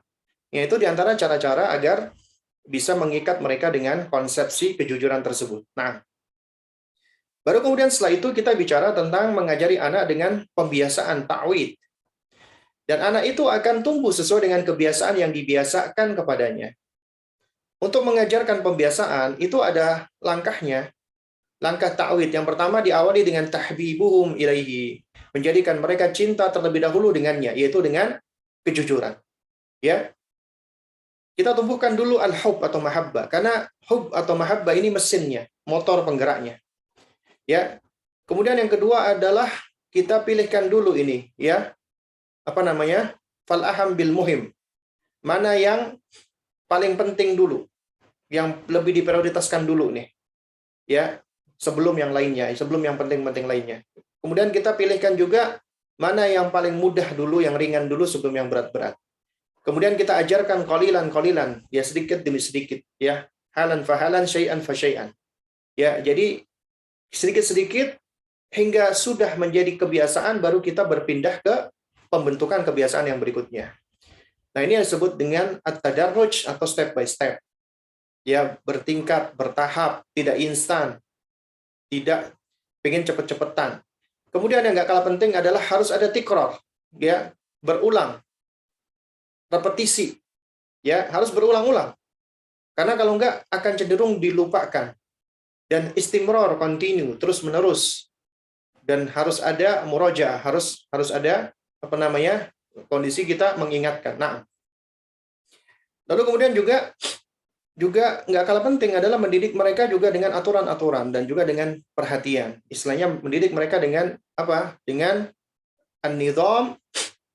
Ya, itu diantara cara-cara agar bisa mengikat mereka dengan konsepsi kejujuran tersebut. Nah, baru kemudian setelah itu kita bicara tentang mengajari anak dengan pembiasaan ta'wid. Dan anak itu akan tumbuh sesuai dengan kebiasaan yang dibiasakan kepadanya. Untuk mengajarkan pembiasaan, itu ada langkahnya. Langkah ta'wid yang pertama diawali dengan tahbibuhum ilaihi. Menjadikan mereka cinta terlebih dahulu dengannya, yaitu dengan kejujuran. Ya, kita tumbuhkan dulu al-hub atau mahabbah, karena hub atau mahabbah ini mesinnya, motor penggeraknya. Ya. Kemudian yang kedua adalah kita pilihkan dulu ini, ya. Apa namanya? Fal aham bil muhim. Mana yang paling penting dulu, yang lebih diprioritaskan dulu nih. Ya, sebelum yang lainnya, sebelum yang penting-penting lainnya. Kemudian kita pilihkan juga mana yang paling mudah dulu, yang ringan dulu sebelum yang berat-berat. Kemudian kita ajarkan qalilan, ya sedikit demi sedikit, ya. Halan fahalan, syai'an fa syai'an. Ya, jadi sedikit-sedikit hingga sudah menjadi kebiasaan baru kita berpindah ke pembentukan kebiasaan yang berikutnya. Nah, ini yang disebut dengan at-tadarruj atau step by step. Ya, bertingkat, bertahap, tidak instan, tidak pengen cepet-cepetan. Kemudian yang nggak kalah penting adalah harus ada tikror, ya, berulang, repetisi, ya, harus berulang-ulang. Karena kalau nggak akan cenderung dilupakan. Dan istimror, continue, terus-menerus. Dan harus ada murojaah, harus ada apa namanya? Kondisi kita mengingatkan. Nah, lalu kemudian juga nggak kalah penting adalah mendidik mereka juga dengan aturan-aturan dan juga dengan perhatian. Istilahnya mendidik mereka dengan apa? Dengan an-nizam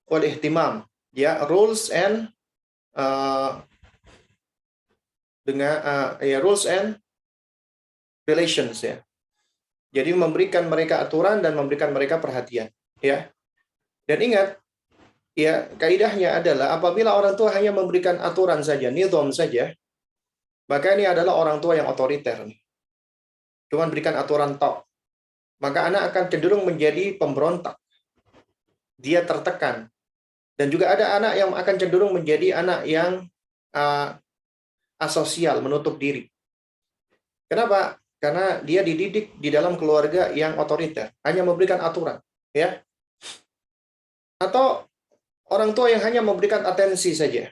wal ihtimam. Ya, rules and rules and relations ya. Jadi memberikan mereka aturan dan memberikan mereka perhatian, ya. Dan ingat, ya, kaidahnya adalah apabila orang tua hanya memberikan aturan saja, nizam saja, maka ini adalah orang tua yang otoriter. Cuma berikan aturan tok. Maka anak akan cenderung menjadi pemberontak. Dia tertekan. Dan juga ada anak yang akan cenderung menjadi anak yang asosial, menutup diri. Kenapa? Karena dia dididik di dalam keluarga yang otoriter, hanya memberikan aturan, ya. Atau orang tua yang hanya memberikan atensi saja,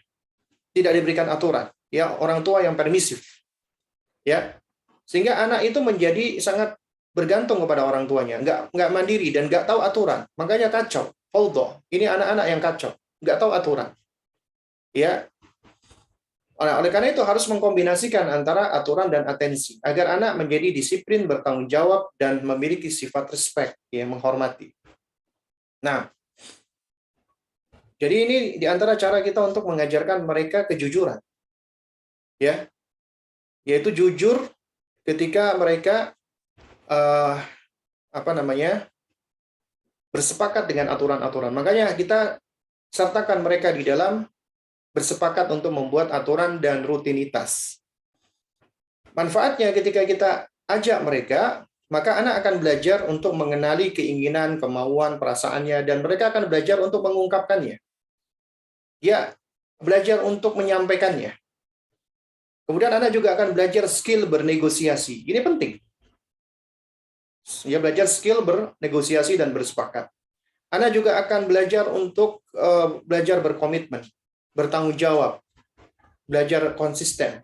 tidak diberikan aturan, ya, orang tua yang permisif, ya, sehingga anak itu menjadi sangat bergantung kepada orang tuanya, nggak mandiri dan nggak tahu aturan, makanya kacau, fawdha. Ini anak-anak yang kacau, nggak tahu aturan, ya. Oleh karena itu harus mengkombinasikan antara aturan dan atensi agar anak menjadi disiplin, bertanggung jawab, dan memiliki sifat respect, ya, menghormati. Nah, jadi ini diantara cara kita untuk mengajarkan mereka kejujuran, ya, yaitu jujur ketika mereka bersepakat dengan aturan-aturan. Makanya kita sertakan mereka di dalam bersepakat untuk membuat aturan dan rutinitas. Manfaatnya ketika kita ajak mereka, maka anak akan belajar untuk mengenali keinginan, kemauan, perasaannya, dan mereka akan belajar untuk mengungkapkannya. Dia belajar untuk menyampaikannya. Kemudian anak juga akan belajar skill bernegosiasi. Ini penting. Dia belajar skill bernegosiasi dan bersepakat. Anak juga akan belajar untuk belajar berkomitmen, bertanggung jawab, belajar konsisten.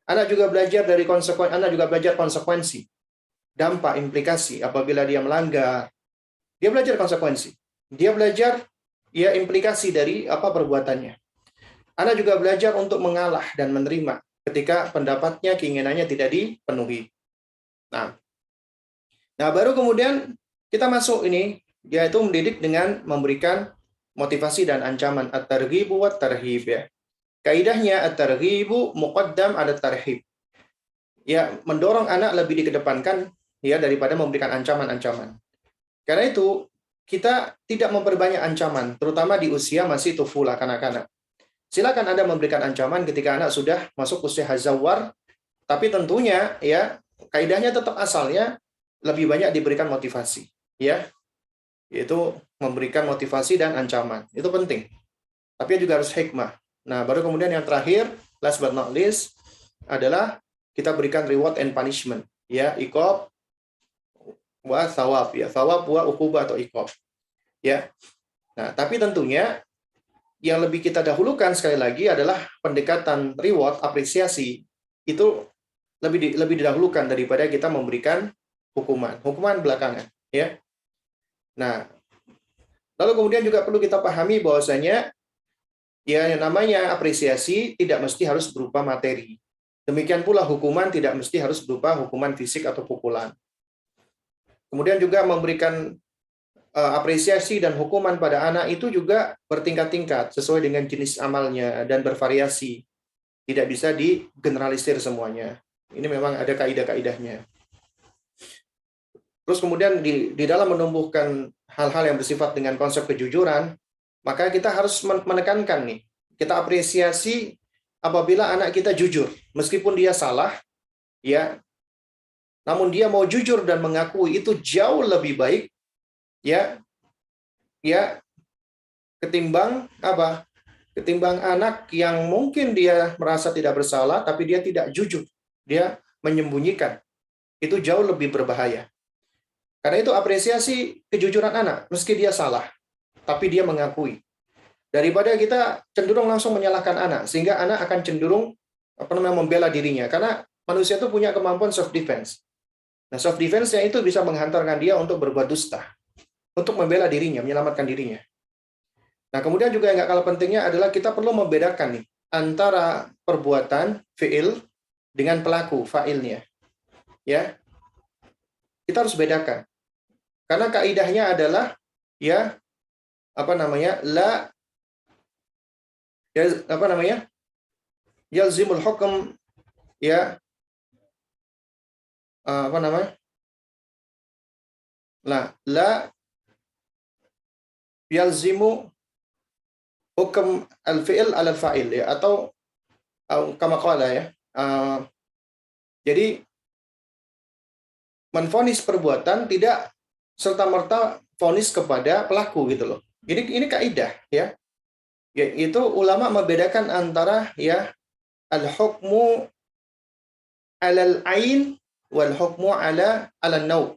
Anak juga belajar konsekuensi, dampak, implikasi apabila dia melanggar. Dia belajar konsekuensi. Dia belajar implikasi dari apa perbuatannya. Anak juga belajar untuk mengalah dan menerima ketika pendapatnya, keinginannya tidak dipenuhi. Nah, baru kemudian kita masuk ini, yaitu mendidik dengan memberikan motivasi dan ancaman. At-targhibu wa tarhib ya. Kaidahnya at-targhibu muqaddam ala tarhib. Ya, mendorong anak lebih dikedepankan ya daripada memberikan ancaman-ancaman. Karena itu kita tidak memperbanyak ancaman, terutama di usia masih tufulah, kanak-kanak. Silakan Anda memberikan ancaman ketika anak sudah masuk usia hazawar, tapi tentunya ya kaidahnya tetap asalnya lebih banyak diberikan motivasi, ya, yaitu memberikan motivasi dan ancaman. Itu penting. Tapi juga harus hikmah. Nah, baru kemudian yang terakhir, last but not least, adalah kita berikan reward and punishment, ya, iqab wa thawab, ya, thawab wa uqubah atau iqab, ya. Nah, tapi tentunya yang lebih kita dahulukan sekali lagi adalah pendekatan reward, apresiasi, itu lebih didahulukan daripada kita memberikan hukuman belakangan, ya. Nah, lalu kemudian juga perlu kita pahami bahwasanya ya yang namanya apresiasi tidak mesti harus berupa materi. Demikian pula hukuman tidak mesti harus berupa hukuman fisik atau pukulan. Kemudian juga memberikan apresiasi dan hukuman pada anak itu juga bertingkat-tingkat sesuai dengan jenis amalnya dan bervariasi. Tidak bisa digeneralisir semuanya. Ini memang ada kaidah-kaidahnya. Terus kemudian di dalam menumbuhkan hal-hal yang bersifat dengan konsep kejujuran, maka kita harus menekankan nih, kita apresiasi apabila anak kita jujur, meskipun dia salah, ya, namun dia mau jujur dan mengakui, itu jauh lebih baik, ya, ketimbang apa? Ketimbang anak yang mungkin dia merasa tidak bersalah, tapi dia tidak jujur, dia menyembunyikan, itu jauh lebih berbahaya. Karena itu apresiasi kejujuran anak, meski dia salah, tapi dia mengakui. Daripada kita cenderung langsung menyalahkan anak, sehingga anak akan cenderung membela dirinya. Karena manusia itu punya kemampuan self defense. Nah, self defense-nya itu bisa menghantarkan dia untuk berbuat dusta, untuk membela dirinya, menyelamatkan dirinya. Nah, kemudian juga yang nggak kalah pentingnya adalah kita perlu membedakan nih antara perbuatan fi'il dengan pelaku fa'ilnya. Ya, kita harus bedakan. Karena kaidahnya adalah ya yalzimul hukm ya la yalzimu hukum al-fi'il ala al-fa'il ya, atau kama qala ya. Jadi menvonis perbuatan tidak serta-merta vonis kepada pelaku gitu loh. Ini kaidah ya. Yaitu ulama membedakan antara ya al-hukmu 'alal ain wal hukmu 'ala an-naw.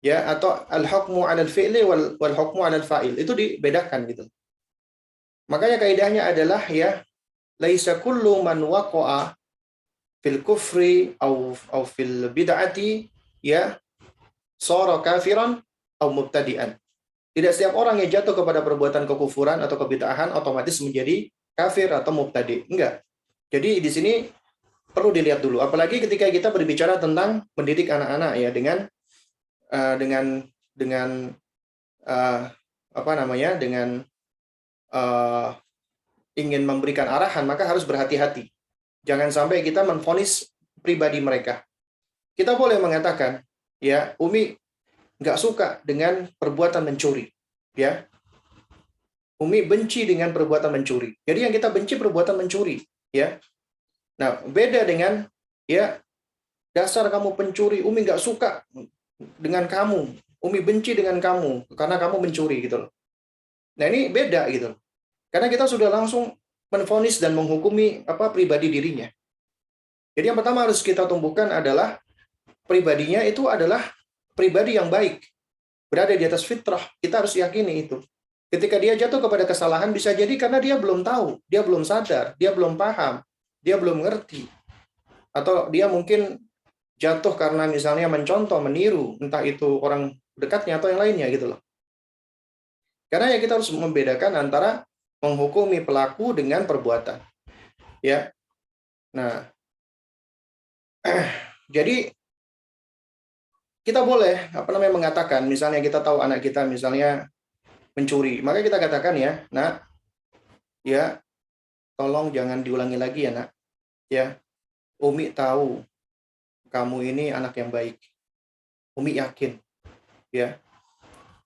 Ya, atau al-hukmu 'alal fi'li wal hukmu 'alal fa'il. Itu dibedakan gitu. Makanya kaidahnya adalah ya laisa kullu man waqa'a fil kufri au fil bid'ati ya shara kafiran au mubtadi'an. Tidak setiap orang yang jatuh kepada perbuatan kekufuran atau kebid'ahan otomatis menjadi kafir atau mubtadi'. Enggak. Jadi di sini perlu dilihat dulu, apalagi ketika kita berbicara tentang mendidik anak-anak ya dengan ingin memberikan arahan, maka harus berhati-hati. Jangan sampai kita menvonis pribadi mereka. Kita boleh mengatakan, ya, Umi nggak suka dengan perbuatan mencuri, ya. Umi benci dengan perbuatan mencuri. Jadi yang kita benci perbuatan mencuri, ya. Nah, beda dengan ya dasar kamu pencuri, Umi nggak suka dengan kamu, Umi benci dengan kamu karena kamu mencuri gitu loh. Nah, ini beda gitu loh. Karena kita sudah langsung menvonis dan menghukumi apa pribadi dirinya. Jadi yang pertama harus kita tumbuhkan adalah pribadinya itu adalah pribadi yang baik, berada di atas fitrah. Kita harus yakini itu. Ketika dia jatuh kepada kesalahan, bisa jadi karena dia belum tahu, dia belum sadar, dia belum paham, dia belum ngerti. Atau dia mungkin jatuh karena misalnya mencontoh, meniru, entah itu orang dekatnya atau yang lainnya gitu loh. Karena ya kita harus membedakan antara menghukumi pelaku dengan perbuatan. Ya. Nah, jadi kita boleh mengatakan misalnya kita tahu anak kita misalnya mencuri, maka kita katakan ya, nak, ya tolong jangan diulangi lagi ya nak, ya Umi tahu kamu ini anak yang baik, Umi yakin, ya,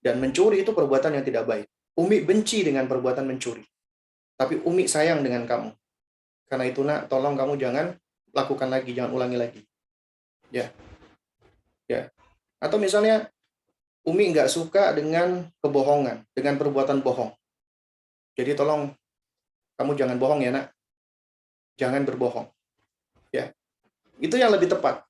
dan mencuri itu perbuatan yang tidak baik. Umi benci dengan perbuatan mencuri, tapi Umi sayang dengan kamu, karena itu nak, tolong kamu jangan lakukan lagi, jangan ulangi lagi, ya, ya. Atau misalnya Umi nggak suka dengan kebohongan, dengan perbuatan bohong, jadi tolong kamu jangan bohong ya nak, jangan berbohong, ya. Itu yang lebih tepat.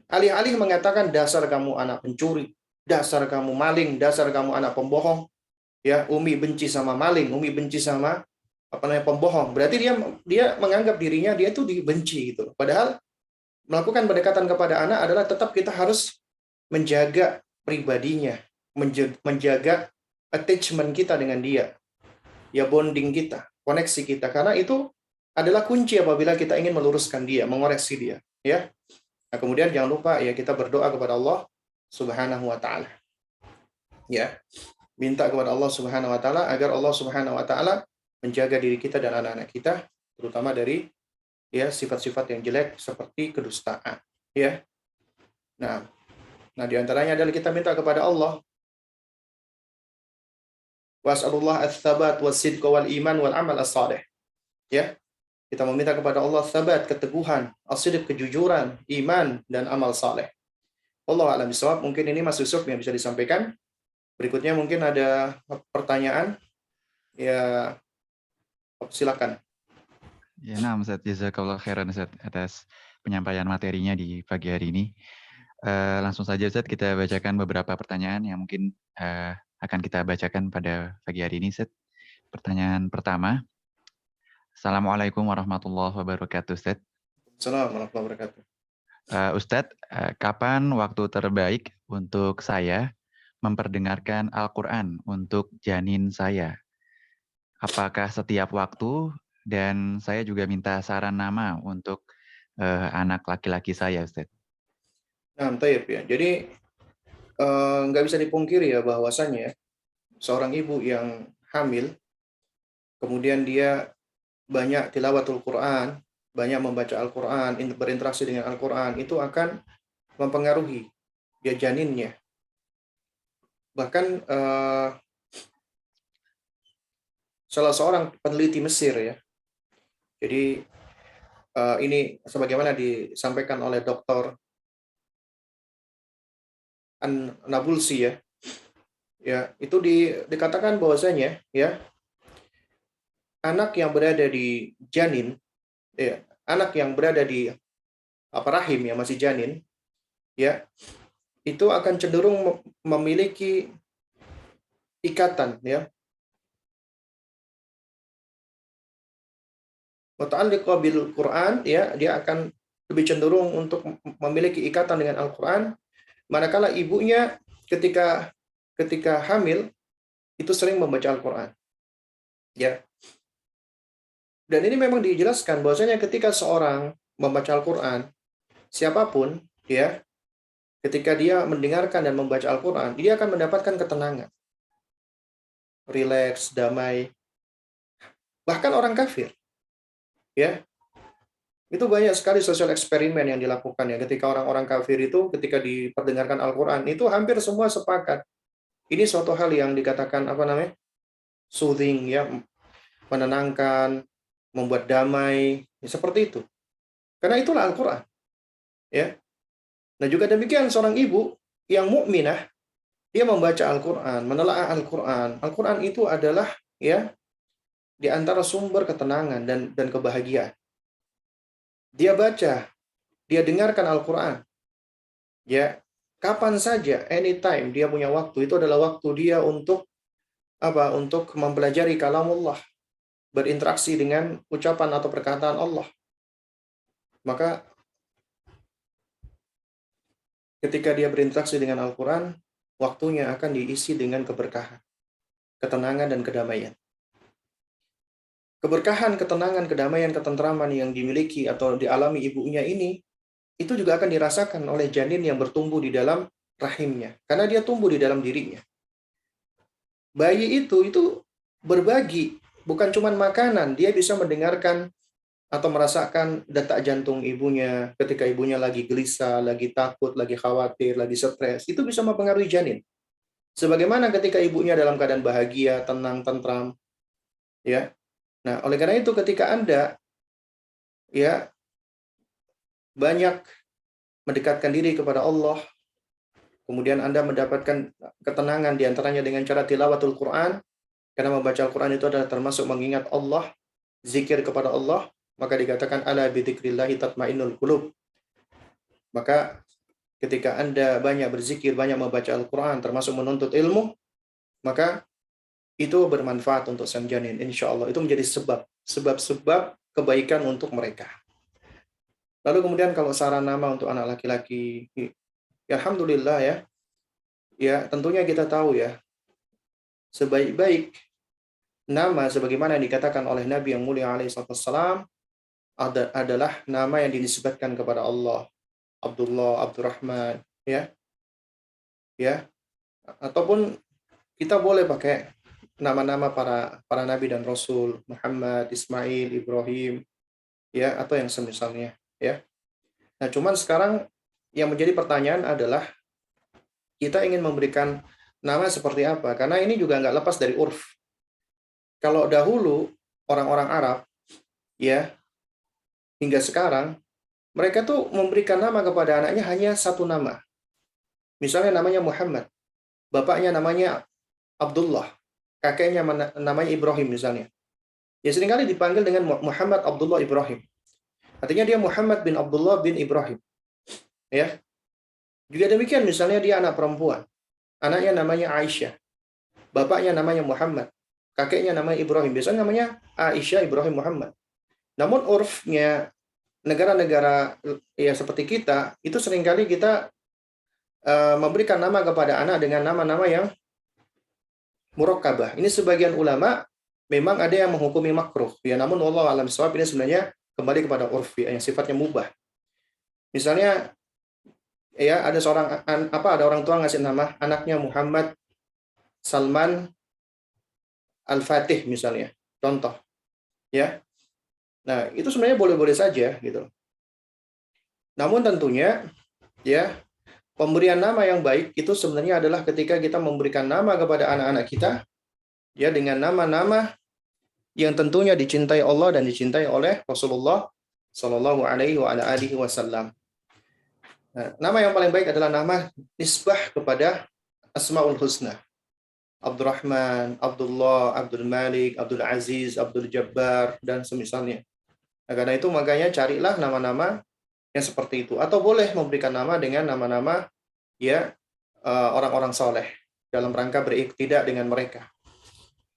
Alih-alih mengatakan dasar kamu anak pencuri, dasar kamu maling, dasar kamu anak pembohong, ya Umi benci sama maling, Umi benci sama pembohong. Berarti dia dia menganggap dirinya dia itu dibenci gitu. Padahal melakukan pendekatan kepada anak adalah tetap kita harus menjaga pribadinya, menjaga attachment kita dengan dia, ya bonding kita, koneksi kita, karena itu adalah kunci apabila kita ingin meluruskan dia, mengoreksi dia, ya. Nah, kemudian jangan lupa ya kita berdoa kepada Allah Subhanahu wa taala. Ya, minta kepada Allah Subhanahu wa taala agar Allah Subhanahu wa taala menjaga diri kita dan anak-anak kita terutama dari ya sifat-sifat yang jelek seperti kedustaan, ya. Nah, di antaranya adalah kita minta kepada Allah was'alullah ats-tsabat was-sidqa wal iman wal amal as-shalih. Ya, kita meminta kepada Allah sabat, keteguhan, as-sidq, kejujuran, iman dan amal saleh. Allah a'lam bishawab. Mungkin ini Mas Yusuf yang bisa disampaikan. Berikutnya mungkin ada pertanyaan. Ya, silakan. Ya, nah, Ustaz, jazakallah khairan Ustaz atas penyampaian materinya di pagi hari ini. Langsung saja Ustaz, kita bacakan beberapa pertanyaan yang mungkin akan kita bacakan pada pagi hari ini Ustaz. Pertanyaan pertama. Assalamualaikum warahmatullahi wabarakatuh Ustaz. Assalamualaikum warahmatullahi wabarakatuh. Ustadz, kapan waktu terbaik untuk saya memperdengarkan Al-Quran untuk janin saya? Apakah setiap waktu? Dan saya juga minta saran nama untuk anak laki-laki saya, Ustadz. Nah, tayyib ya. Jadi nggak bisa dipungkiri ya bahwasannya seorang ibu yang hamil, kemudian dia banyak tilawatul Quran, banyak membaca Al-Quran, berinteraksi dengan Al-Quran, itu akan mempengaruhi dia janinnya. Bahkan salah seorang peneliti Mesir ya, jadi ini sebagaimana disampaikan oleh Dr. An-Nabulsi ya itu dikatakan bahwasanya ya anak yang berada di janin, ya anak yang berada di rahim yang masih janin, ya itu akan cenderung memiliki ikatan ya muta'alliqah bil Quran, ya dia akan lebih cenderung untuk memiliki ikatan dengan Al-Quran, manakala ibunya ketika hamil itu sering membaca Al-Quran, ya. Dan ini memang dijelaskan bahwasanya ketika seorang membaca Al-Quran, siapapun ya, ketika dia mendengarkan dan membaca Al-Quran, dia akan mendapatkan ketenangan, rileks, damai. Bahkan orang kafir, ya, itu banyak sekali sosial eksperimen yang dilakukan ya ketika orang-orang kafir itu ketika diperdengarkan Al-Quran itu hampir semua sepakat ini suatu hal yang dikatakan soothing ya, menenangkan, membuat damai, ya, seperti itu. Karena itulah Al-Qur'an, ya. Nah, juga demikian seorang ibu yang mukminah, dia membaca Al-Qur'an, menelaah Al-Qur'an. Al-Qur'an itu adalah ya di antara sumber ketenangan dan kebahagiaan. Dia baca, dia dengarkan Al-Qur'an, ya. Kapan saja, anytime dia punya waktu, itu adalah waktu dia untuk apa? Untuk mempelajari kalamullah, berinteraksi dengan ucapan atau perkataan Allah. Maka ketika dia berinteraksi dengan Al-Quran, waktunya akan diisi dengan keberkahan, ketenangan, dan kedamaian. Keberkahan, ketenangan, kedamaian, ketentraman yang dimiliki atau dialami ibunya ini, itu juga akan dirasakan oleh janin yang bertumbuh di dalam rahimnya. Karena dia tumbuh di dalam dirinya. Bayi itu berbagi, bukan cuma makanan. Dia bisa mendengarkan atau merasakan detak jantung ibunya ketika ibunya lagi gelisah, lagi takut, lagi khawatir, lagi stres. Itu bisa mempengaruhi janin. Sebagaimana ketika ibunya dalam keadaan bahagia, tenang, tentram, ya. Nah, oleh karena itu ketika Anda ya banyak mendekatkan diri kepada Allah, kemudian Anda mendapatkan ketenangan di antaranya dengan cara tilawatul Quran, karena membaca Al-Quran itu adalah termasuk mengingat Allah, zikir kepada Allah, maka dikatakan ala bidzikrillahi tatmainnul qulub. Maka ketika Anda banyak berzikir, banyak membaca Al-Quran, termasuk menuntut ilmu, maka itu bermanfaat untuk sang janin. Insya Allah itu menjadi sebab kebaikan untuk mereka. Lalu kemudian kalau saran nama untuk anak laki-laki, ya alhamdulillah ya, ya tentunya kita tahu ya, sebaik-baik nama sebagaimana yang dikatakan oleh Nabi yang mulia alaihissalam adalah nama yang dinisbatkan kepada Allah. Abdullah, Abdurrahman, ya, ya, ataupun kita boleh pakai nama-nama para nabi dan rasul, Muhammad, Ismail, Ibrahim, ya, atau yang semisalnya, ya. Nah, cuman sekarang yang menjadi pertanyaan adalah kita ingin memberikan nama seperti apa? Karena ini juga nggak lepas dari urf. Kalau dahulu orang-orang Arab, ya, hingga sekarang mereka tuh memberikan nama kepada anaknya hanya satu nama. Misalnya namanya Muhammad, bapaknya namanya Abdullah, kakeknya namanya Ibrahim misalnya. Ya seringkali dipanggil dengan Muhammad Abdullah Ibrahim. Artinya dia Muhammad bin Abdullah bin Ibrahim. Ya. Juga demikian misalnya dia anak perempuan. Anaknya namanya Aisyah. Bapaknya namanya Muhammad. Kakeknya namanya Ibrahim. Biasanya namanya Aisyah Ibrahim Muhammad. Namun urfnya negara-negara ya seperti kita, itu seringkali kita memberikan nama kepada anak dengan nama-nama yang murakkabah. Ini sebagian ulama memang ada yang menghukumi makruh. Ya, namun wallahu a'lam bishawab ini sebenarnya kembali kepada urf yang sifatnya mubah. Misalnya ya ada ada orang tua ngasih nama anaknya Muhammad Salman Al-Fatih misalnya. Contoh. Ya. Nah, itu sebenarnya boleh-boleh saja gitu. Namun tentunya ya pemberian nama yang baik itu sebenarnya adalah ketika kita memberikan nama kepada anak-anak kita ya dengan nama-nama yang tentunya dicintai Allah dan dicintai oleh Rasulullah Shallallahu Alaihi Wasallam. Nah, nama yang paling baik adalah nama nisbah kepada Asmaul Husna. Abdurrahman, Abdullah, Abdul Malik, Abdul Aziz, Abdul Jabbar, dan semisalnya. Nah, karena itu makanya carilah nama-nama yang seperti itu. Atau boleh memberikan nama dengan nama-nama ya orang-orang soleh dalam rangka beriktidak dengan mereka.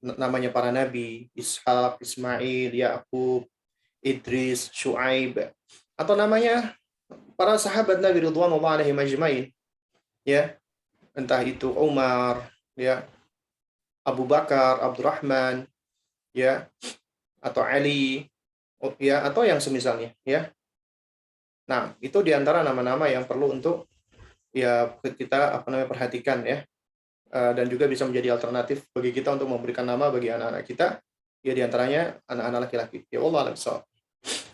Namanya para nabi, Ishak, Ismail, Yakub, Idris, Shu'aib, atau namanya para sahabat Nabi Ridwanullah alaihim ajmain, ya, entah itu Umar, ya, Abu Bakar, Abdurrahman, ya, atau Ali, ya, atau yang semisalnya, ya. Nah, itu diantara nama-nama yang perlu untuk ya kita perhatikan ya. Dan juga bisa menjadi alternatif bagi kita untuk memberikan nama bagi anak-anak kita, ya diantaranya anak-anak laki-laki. Ya Allah alam shawab.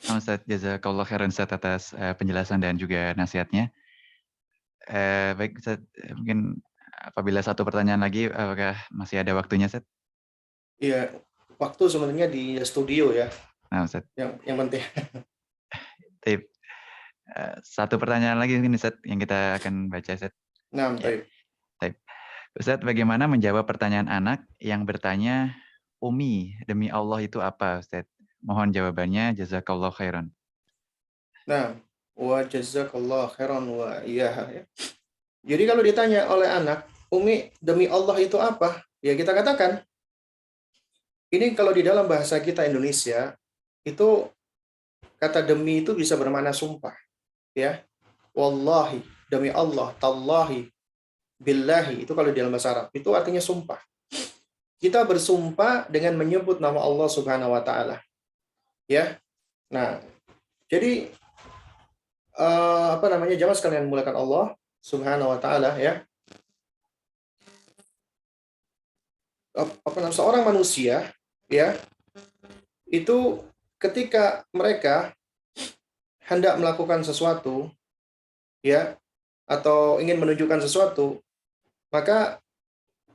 Ustaz, jazakallah khairan Ustaz atas penjelasan dan juga nasihatnya. Baik Ustaz, mungkin apabila satu pertanyaan lagi, apakah masih ada waktunya Ustaz? Iya, waktu sebenarnya di studio ya, Nah, Ustaz. yang penting. Tip. Satu pertanyaan lagi mungkin Ustaz yang kita akan baca Ustaz. Nah, Ya, baik. baik. Ustaz, bagaimana menjawab pertanyaan anak yang bertanya, Umi, demi Allah itu apa, Ustaz? Mohon jawabannya, jazakallah khairan. Nah, wa jazakallah khairan wa iyaha ya. Jadi kalau ditanya oleh anak, Umi, demi Allah itu apa? Ya kita katakan, ini kalau di dalam bahasa kita Indonesia, itu kata demi itu bisa bermakna sumpah, ya. Wallahi, demi Allah, tallahi, billahi, itu kalau di dalam bahasa Arab, itu artinya sumpah. Kita bersumpah dengan menyebut nama Allah Subhanahu wa taala, ya. Nah, jadi apa namanya, jamaah sekalian mulakan Allah Subhanahu wa taala ya. Apa namanya, seorang manusia ya, itu ketika mereka hendak melakukan sesuatu ya, atau ingin menunjukkan sesuatu, maka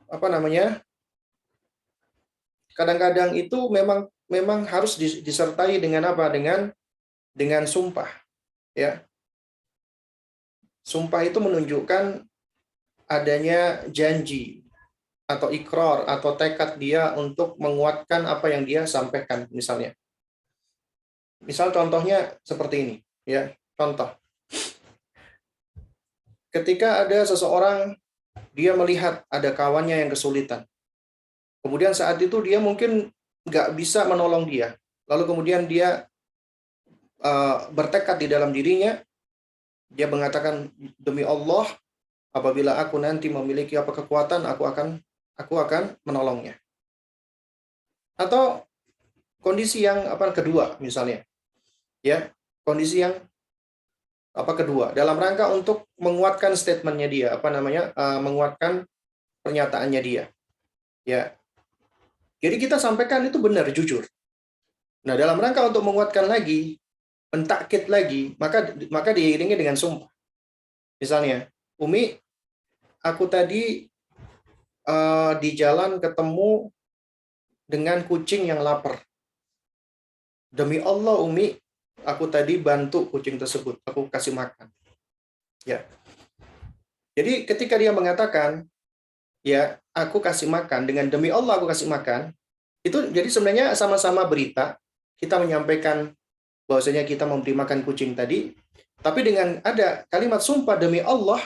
apa namanya, kadang-kadang itu memang memang harus disertai dengan apa? Dengan sumpah ya. Sumpah itu menunjukkan adanya janji atau ikrar atau tekad dia untuk menguatkan apa yang dia sampaikan misalnya. Misal contohnya seperti ini ya. Contoh, ketika ada seseorang dia melihat ada kawannya yang kesulitan. Kemudian saat itu dia mungkin nggak bisa menolong dia. Lalu kemudian dia bertekad di dalam dirinya, dia mengatakan, demi Allah, apabila aku nanti memiliki apa kekuatan, aku akan menolongnya. Atau kondisi yang apa kedua misalnya, ya, kondisi yang apa kedua dalam rangka untuk menguatkan statementnya dia, apa namanya, menguatkan pernyataannya dia, ya. Jadi kita sampaikan itu benar, jujur. Nah, dalam rangka untuk menguatkan lagi, mentakkid lagi, maka diiringi dengan sumpah. Misalnya, Umi, aku tadi di jalan ketemu dengan kucing yang lapar. Demi Allah, Umi, aku tadi bantu kucing tersebut, aku kasih makan. Ya. Jadi ketika dia mengatakan, ya, aku kasih makan dengan demi Allah aku kasih makan, itu jadi sebenarnya sama-sama berita. Kita menyampaikan bahwasanya kita memberi makan kucing tadi, tapi dengan ada kalimat sumpah demi Allah,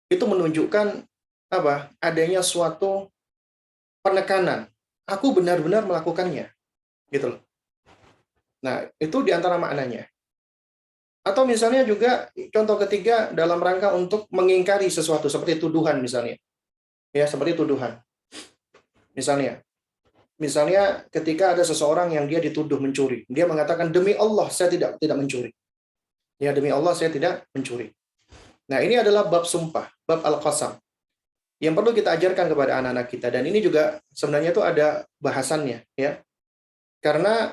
itu menunjukkan apa? Adanya suatu penekanan. Aku benar-benar melakukannya, gitu loh. Nah, itu diantara maknanya. Atau misalnya juga contoh ketiga dalam rangka untuk mengingkari sesuatu seperti tuduhan misalnya. Ya, seperti tuduhan. Misalnya ketika ada seseorang yang dia dituduh mencuri, dia mengatakan demi Allah saya tidak mencuri. Ya, demi Allah saya tidak mencuri. Nah, ini adalah bab sumpah, bab al-qasam yang perlu kita ajarkan kepada anak-anak kita, dan ini juga sebenarnya itu ada bahasannya ya. Karena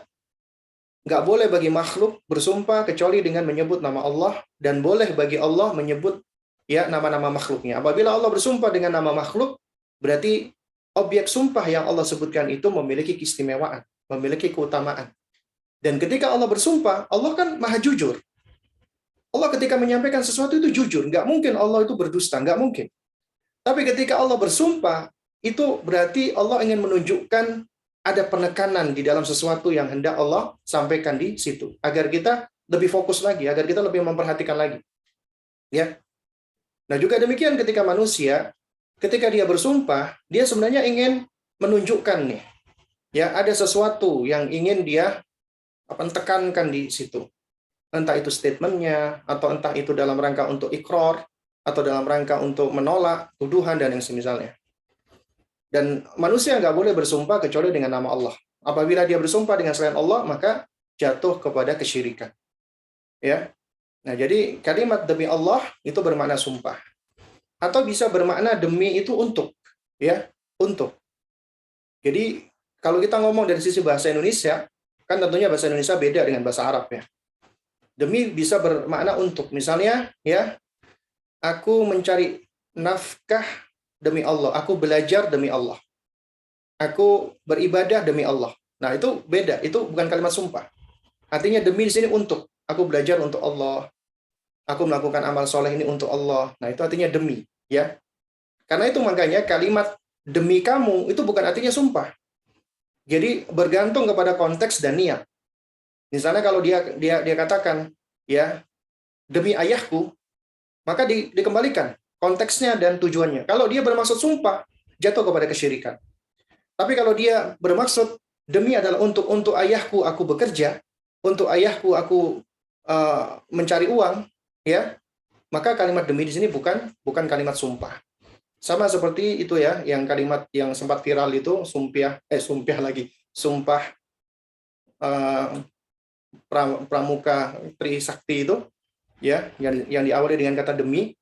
nggak boleh bagi makhluk bersumpah kecuali dengan menyebut nama Allah, dan boleh bagi Allah menyebut ya nama-nama makhluknya. Apabila Allah bersumpah dengan nama makhluk, berarti objek sumpah yang Allah sebutkan itu memiliki keistimewaan, memiliki keutamaan. Dan ketika Allah bersumpah, Allah kan maha jujur. Allah ketika menyampaikan sesuatu itu jujur. Nggak mungkin Allah itu berdusta, nggak mungkin. Tapi ketika Allah bersumpah, itu berarti Allah ingin menunjukkan ada penekanan di dalam sesuatu yang hendak Allah sampaikan di situ. Agar kita lebih fokus lagi, agar kita lebih memperhatikan lagi. Ya. Nah juga demikian ketika manusia, ketika dia bersumpah, dia sebenarnya ingin menunjukkan nih, ya ada sesuatu yang ingin dia tekankan di situ. Entah itu statementnya, atau entah itu dalam rangka untuk ikrar, atau dalam rangka untuk menolak tuduhan dan yang semisalnya. Dan manusia nggak boleh bersumpah kecuali dengan nama Allah. Apabila dia bersumpah dengan selain Allah, maka jatuh kepada kesyirikan. Ya. Nah, jadi kalimat demi Allah itu bermakna sumpah. Atau bisa bermakna demi itu untuk, ya, untuk. Jadi kalau kita ngomong dari sisi bahasa Indonesia, kan tentunya bahasa Indonesia beda dengan bahasa Arab ya. Demi bisa bermakna untuk. Misalnya, ya, aku mencari nafkah demi Allah, aku belajar demi Allah. Aku beribadah demi Allah. Nah, itu beda. Itu bukan kalimat sumpah. Artinya demi di sini untuk. Aku belajar untuk Allah. Aku melakukan amal soleh ini untuk Allah. Nah, itu artinya demi. Ya. Karena itu makanya kalimat demi kamu itu bukan artinya sumpah. Jadi bergantung kepada konteks dan niat. Misalnya kalau dia katakan ya demi ayahku, maka dikembalikan konteksnya dan tujuannya. Kalau dia bermaksud sumpah, jatuh kepada kesyirikan. Tapi kalau dia bermaksud demi adalah untuk ayahku aku bekerja, untuk ayahku aku mencari uang, ya, maka kalimat demi di sini bukan kalimat sumpah. Sama seperti itu ya, yang kalimat yang sempat viral itu sumpah lagi, sumpah uh, pramuka Trisakti itu, ya, yang diawali dengan kata demi.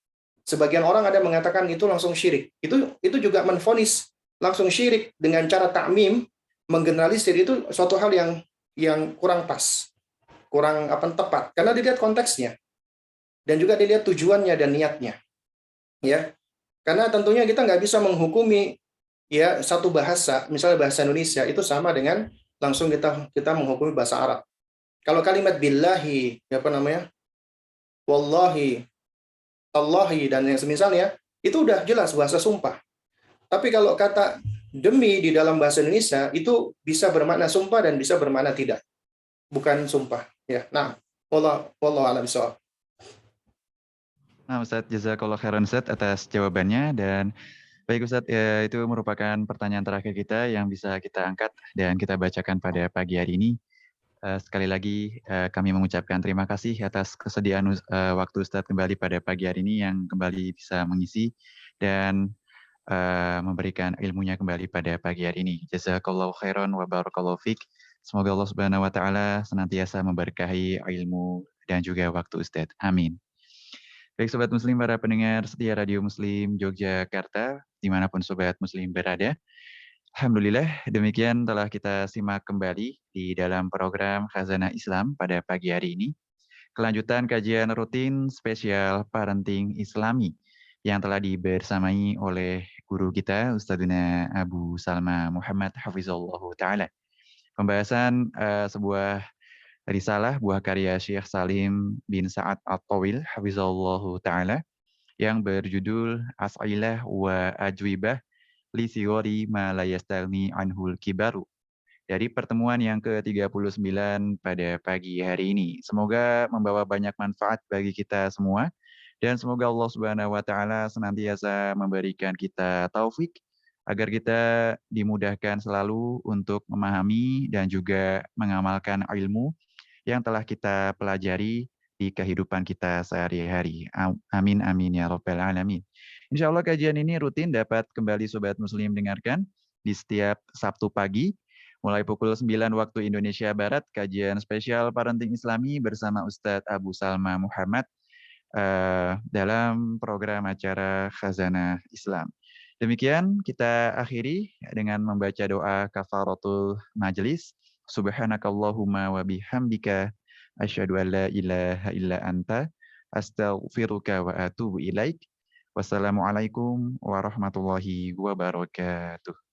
Sebagian orang ada mengatakan itu langsung syirik. Itu juga menvonis langsung syirik dengan cara takmim, menggeneralisir itu suatu hal yang kurang pas, kurang tepat karena dilihat konteksnya dan juga dilihat tujuannya dan niatnya, ya. Karena tentunya kita nggak bisa menghukumi ya satu bahasa, misalnya bahasa Indonesia itu sama dengan langsung kita menghukumi bahasa Arab. Kalau kalimat billahi, apa namanya, wallahi, Allahi dan yang semisalnya itu udah jelas bahasa sumpah. Tapi kalau kata demi di dalam bahasa Indonesia itu bisa bermakna sumpah dan bisa bermakna tidak, bukan sumpah. Ya, nah, wallahu a'lam bishawab. Nah, Ustadz, jazakallah khairan Ustadz atas jawabannya. Dan baik Ustadz, ya, itu merupakan pertanyaan terakhir kita yang bisa kita angkat dan kita bacakan pada pagi hari ini. Sekali lagi kami mengucapkan terima kasih atas kesediaan waktu Ustadz kembali pada pagi hari ini yang kembali bisa mengisi dan memberikan ilmunya kembali pada pagi hari ini. Jazakallahu khairan wa barakallahu fiik. Semoga Allah Subhanahu wa taala senantiasa memberkahi ilmu dan juga waktu Ustadz. Amin. Baik Sobat Muslim, para pendengar setia Radio Muslim Yogyakarta, dimanapun Sobat Muslim berada. Alhamdulillah, demikian telah kita simak kembali di dalam program Khazanah Islam pada pagi hari ini. Kelanjutan kajian rutin spesial Parenting Islami yang telah dibersamai oleh guru kita, Ustadzuna Abu Salma Muhammad Hafizallahu Ta'ala. Pembahasan sebuah risalah buah karya Syekh Salim bin Sa'ad At-Tawil Hafizallahu Ta'ala yang berjudul As'ilah wa Ajwibah li Siwari ma la yastalmi anhul kibaru. Dari pertemuan yang ke-39 pada pagi hari ini. Semoga membawa banyak manfaat bagi kita semua. Dan semoga Allah Subhanahu wa taala senantiasa memberikan kita taufik agar kita dimudahkan selalu untuk memahami dan juga mengamalkan ilmu yang telah kita pelajari di kehidupan kita sehari-hari. Amin amin ya rabbal alamin. Insya Allah kajian ini rutin dapat kembali Sobat Muslim dengarkan di setiap Sabtu pagi mulai pukul 9 waktu Indonesia Barat, kajian spesial Parenting Islami bersama Ustadz Abu Salma Muhammad dalam program acara Khazanah Islam. Demikian kita akhiri dengan membaca doa kafaratul majlis. Subhanakallahumma wa bihamdika asyhadu an la ilaha illa anta astaghfiruka wa atubu ilaik. Wassalamualaikum warahmatullahi wabarakatuh.